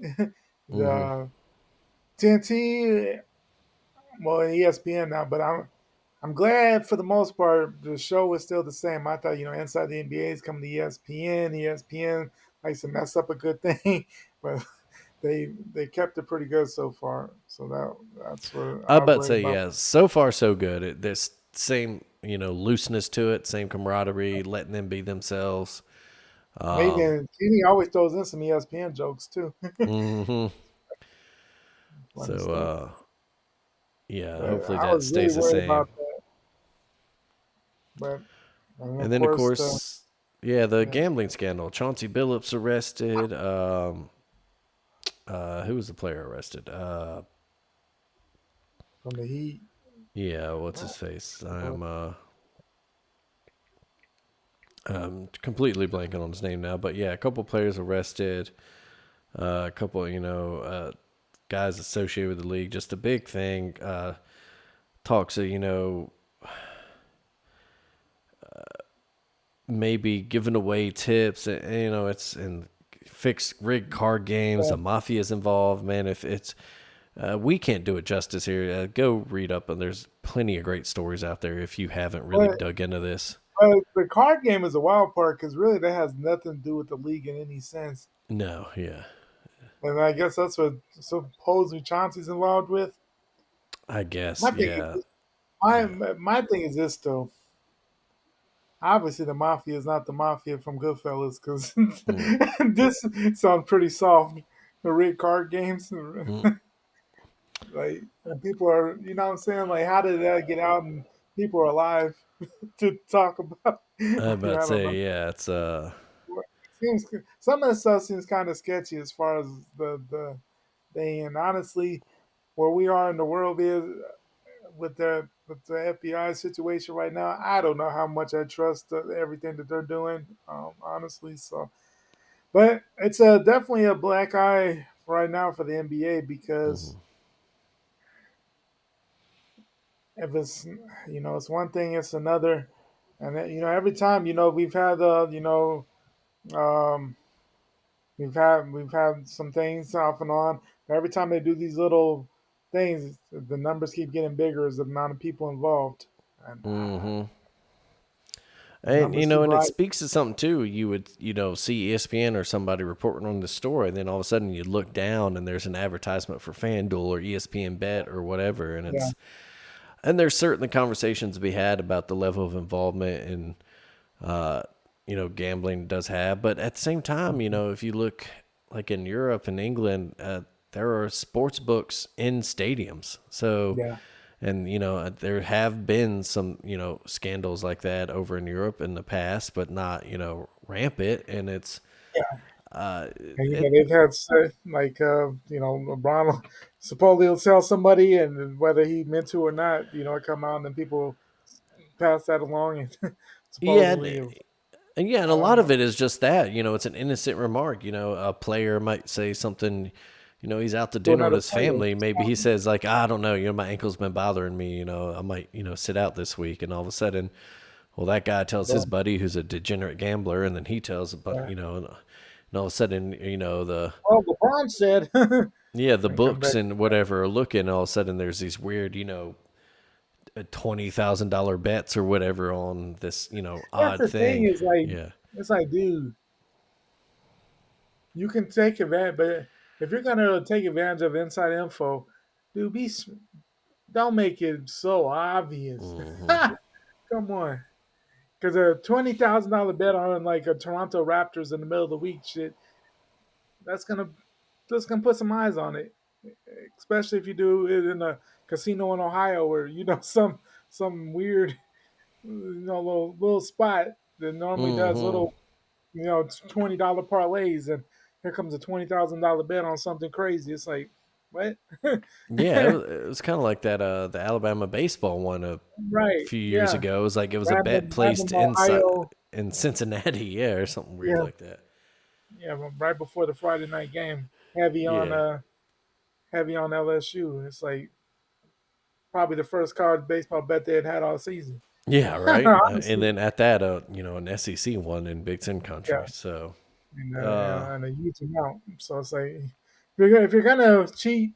Mm-hmm. The TNT, well, ESPN now, but I'm glad for the most part the show is still the same. I thought, inside the NBA is coming to ESPN. ESPN likes to mess up a good thing, but they kept it pretty good so far. So that's what I I was about to worried say, about. yeah, so far so good. There's same, looseness to it, same camaraderie, letting them be themselves. Um, Even Kenny always throws in some ESPN jokes too. hmm Funny So, stuff. yeah, But hopefully I that was really stays the worried same. about that. But and And of then, of course, the course, yeah, the yeah, gambling scandal. Chauncey Billups arrested. Who was the player arrested? from the Heat. Yeah, what's his Oh, face? but I'm completely blanking on his name now, but yeah, a couple players arrested. A couple, guys associated with the league. Just a big thing. Talks of, maybe giving away tips. And, it's in fixed rigged card games. yeah, The mafia's involved. Man, if it's we can't do it justice here. Go read up, and there's plenty of great stories out there if you haven't really but, dug into this. but the card game is a wild part because really that has nothing to do with the league in any sense. No, yeah, And I guess that's what supposedly Chauncey's involved with. I guess, My thing yeah, is my yeah. my thing is this though. Obviously, the mafia is not the mafia from Goodfellas because Mm, this sounds pretty soft. The red card games, mm. like and people are, what I'm saying? Like, how did that get out and people are alive to talk about? I I about to don't know. say, yeah, it's Seems some of that stuff seems kind of sketchy as far as the thing. And honestly, where we are in the world is with the FBI situation right now. I don't know how much I trust everything that they're doing, honestly. So, but it's definitely a black eye right now for the NBA because mhm. if it's it's one thing, it's another, and every time we've had um, we've had some things off and on. But every time they do these little things, the numbers keep getting bigger as the amount of people involved, and the And numbers keep and it rising. speaks to something too. You would see ESPN or somebody reporting on the story, and then all of a sudden you look down and there's an advertisement for FanDuel or ESPN Bet or whatever, and Yeah, there's certainly conversations to be had about the level of involvement and gambling does have, but at the same time, if you look like in Europe and England, there are sports books in stadiums, so. yeah. And there have been some scandals like that over in Europe in the past, but not rampant. And uh, And it they've had like LeBron supposedly will sell somebody, and whether he meant to or not, come out and then people pass that along and yeah, supposedly have, and a I don't lot of know, it is just that it's an innocent remark. A player might say something. He's out to to dinner with another his player. family. Maybe he says like, I don't know. My ankle's been bothering me. I might sit out this week. And all of a sudden, well, that guy tells his Boom. buddy who's a degenerate gambler, and then he tells but Yeah. and all of a sudden, the Well, LeBron said, yeah, the and come books back. and whatever are looking. All of a sudden, there's these weird, $20,000 bets or whatever on this, That's odd the thing thing. is like, Yeah. it's like, dude, you can take advantage, but if you're gonna take advantage of inside info, dude, don't make it so obvious. Hmm. Come on. Because a $20,000 bet on like a Toronto Raptors in the middle of the week, shit, that's gonna put some eyes on it. Especially if you do it in a casino in Ohio, where some weird little spot that normally does Hmm. little $20 parlays, and here comes a $20,000 bet on something crazy. It's like what? Yeah, it was kind of like that. The Alabama baseball one a Right? few years Yeah. ago. It was a bet Random placed inside Ohio. in Cincinnati, yeah, or something weird Yeah, like that. yeah. Right before the Friday night game, heavy on Yeah. LSU. It's like probably the first college baseball bet they had all season. Yeah, right. And Honestly, then at that, an SEC one in Big Ten yeah, country. So Uh, and a huge amount. So it's like if you're gonna cheat,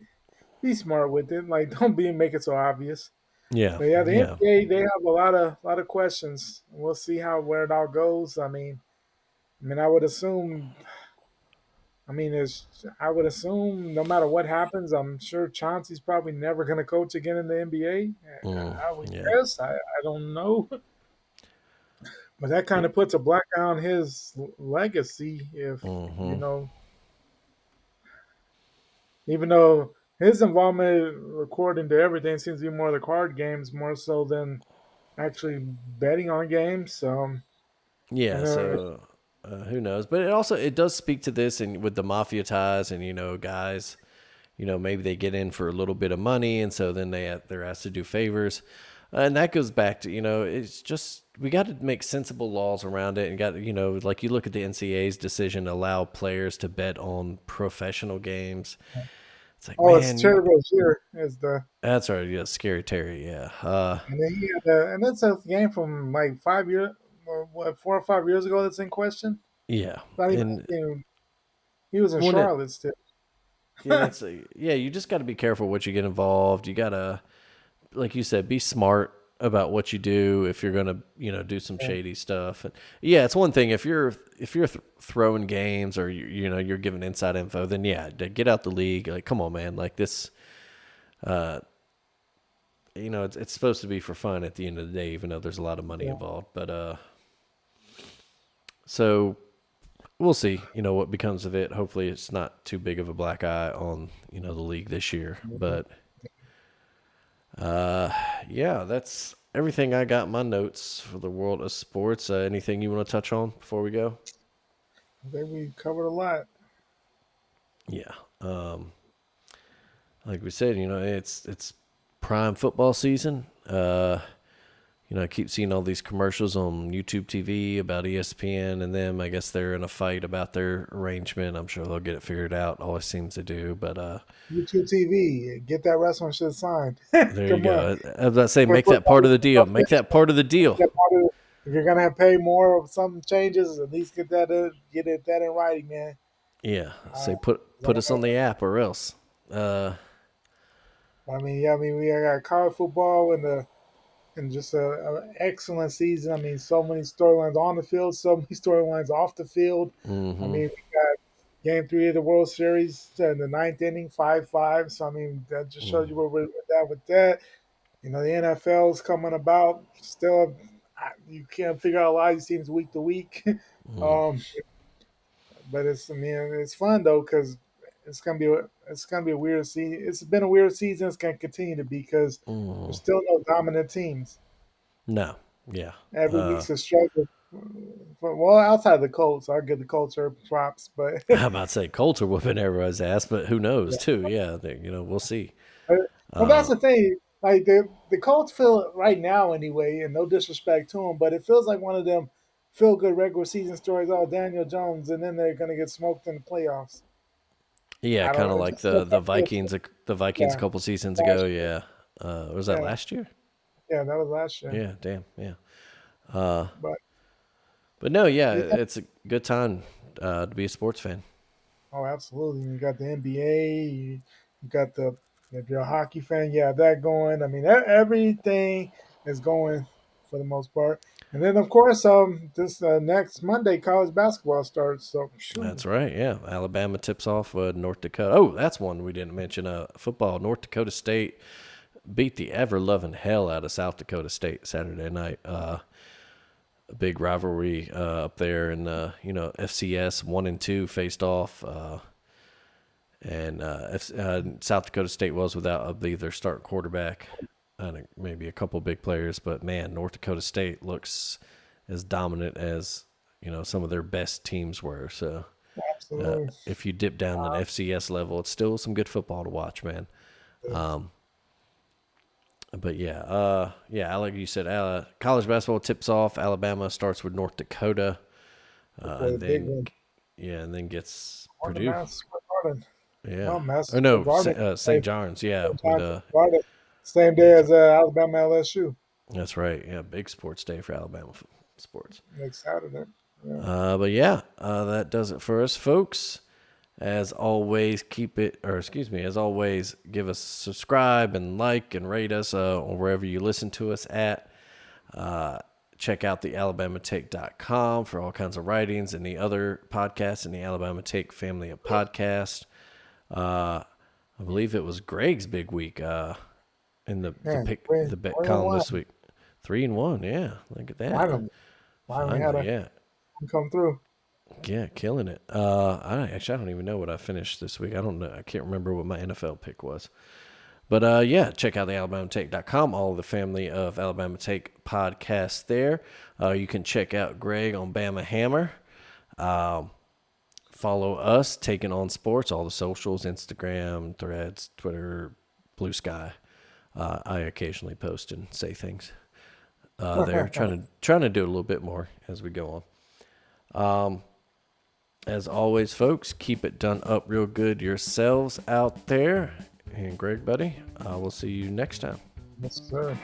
be smart with it. Like don't be make it so obvious. yeah, But yeah, the yeah, NBA they have a lot of questions. We'll see how where it all goes. I mean, I would assume. I would assume no matter what happens, I'm sure Chauncey's probably never going to coach again in the NBA. I would yeah, guess. I don't know, but that yeah. kind of puts a black eye on his legacy. If you Mm-hmm. know, even though his involvement, according to everything, seems to be more the card games more so than actually betting on games. Yeah, And so who knows? But it does speak to this, and with the mafia ties, and guys, maybe they get in for a little bit of money, and so then they're asked to do favors, and that goes back to it's just we got to make sensible laws around it, and got like you look at the NCAA's decision to allow players to bet on professional games. It's like, oh, it's man, Terry Rozier is the that's right, yeah, scary Terry, yeah, and then he had and that's a game from like 5 years, what 4 or 5 years ago that's in question. yeah, Not even and he was in when it Charlotte still. yeah, that's yeah. You just got to be careful what you get involved. You gotta, like you said, be smart about what you do if you're gonna, do some Yeah, shady stuff. And yeah, it's one thing if you're throwing games or you're giving inside info, then yeah, get out the league. Like, come on, man. Like this, uh, it's supposed to be for fun at the end of the day, even though there's a lot of money yeah, involved. But so we'll see. What becomes of it. Hopefully, it's not too big of a black eye on the league this year, but. Uh, yeah, that's everything I got in my notes for the world of sports. Anything you want to touch on before we go? I think we covered a lot. Yeah. Like we said, it's prime football season. I keep seeing all these commercials on YouTube TV about ESPN and them. I guess they're in a fight about their arrangement. I'm sure they'll get it figured out. Always seems to do. But YouTube TV, get that wrestling shit signed. there you Come on, go. I was about to say, for make that part football, of the deal. Make that part of the deal. that part of- if you're gonna pay more of some changes, at least get that in writing, man. Yeah. Uh, Say put us on the app or else. Uh, we got college football and just a excellent season. I mean, so many storylines on the field, so many storylines off the field. I mm-hmm. mean, we got Game 3 of the World Series in the ninth inning, 5-5. So I mean, that just shows you where we're at with that. The NFL's coming about. Still, you can't figure out a lot of these teams week to week. Mm, um, but it's fun though because it's gonna be a weird season. It's been a weird season. It's gonna continue to be because there's mm. still no dominant teams. No. Yeah. Every week's a struggle. Well, outside of the Colts, I give the Colts their props, but I'm about to say Colts are whooping everybody's ass, but who knows too? Yeah. We'll see. well, that's Uh, the thing. Like the Colts feel right now anyway, and no disrespect to them, but it feels like one of them feel good regular season stories. Oh, Daniel Jones, and then they're gonna get smoked in the playoffs. yeah, I don't kind of know. It like just feels the like Vikings. The Vikings a yeah, couple seasons ago. last year. Yeah. Was that Yeah, last year? yeah, that was last year. Yeah. Damn. Yeah. Uh, But but no. Yeah. yeah, It's a good time to be a sports fan. oh, absolutely. You got the NBA. You got the if you're a hockey fan, you have that going. I mean, everything is going for the most part. And then, of course, this next Monday, college basketball starts. So, That's shoot, right. Yeah. Alabama tips off North Dakota. Oh, that's one we didn't mention. Football. North Dakota State beat the ever loving hell out of South Dakota State Saturday night. A big rivalry up there, and FCS 1 and 2 faced off, and South Dakota State was without, I believe, their starting quarterback, and maybe a couple big players, but man, North Dakota State looks as dominant as some of their best teams were. So absolutely. if you dip down to an FCS level, it's still some good football to watch, man. But yeah, like you said, college basketball tips off. Alabama starts with North Dakota, For the and big then one. gets On the Purdue. Mass Square Garden. Yeah. No, Mass Oh Square no, Garden. St. John's. Yeah, with Garden. Same day that's as Alabama LSU that's right. Yeah, big sports day for Alabama sports. next Saturday. But yeah, that does it for us, folks. As always, as always, give us subscribe and like and rate us or wherever you listen to us at. Check out the alabamatake.com for all kinds of writings and the other podcasts in the Alabama Take family of podcasts. I believe it was Greg's big week in the the bet column this week. 3-1, yeah. Look at that. Finally had yeah. come through. Yeah, killing it. I don't even know what I finished this week. I don't know. I can't remember what my NFL pick was. But yeah, check out the alabamatake.com, all of the family of Alabama Take podcasts there. You can check out Greg on Bama Hammer. Follow us, Taking On Sports, all the socials, Instagram, Threads, Twitter, Blue Sky. I occasionally post and say things there, trying to do a little bit more as we go on. As always, folks, keep it done up real good yourselves out there. And Greg, buddy, I will see you next time. Yes, sir.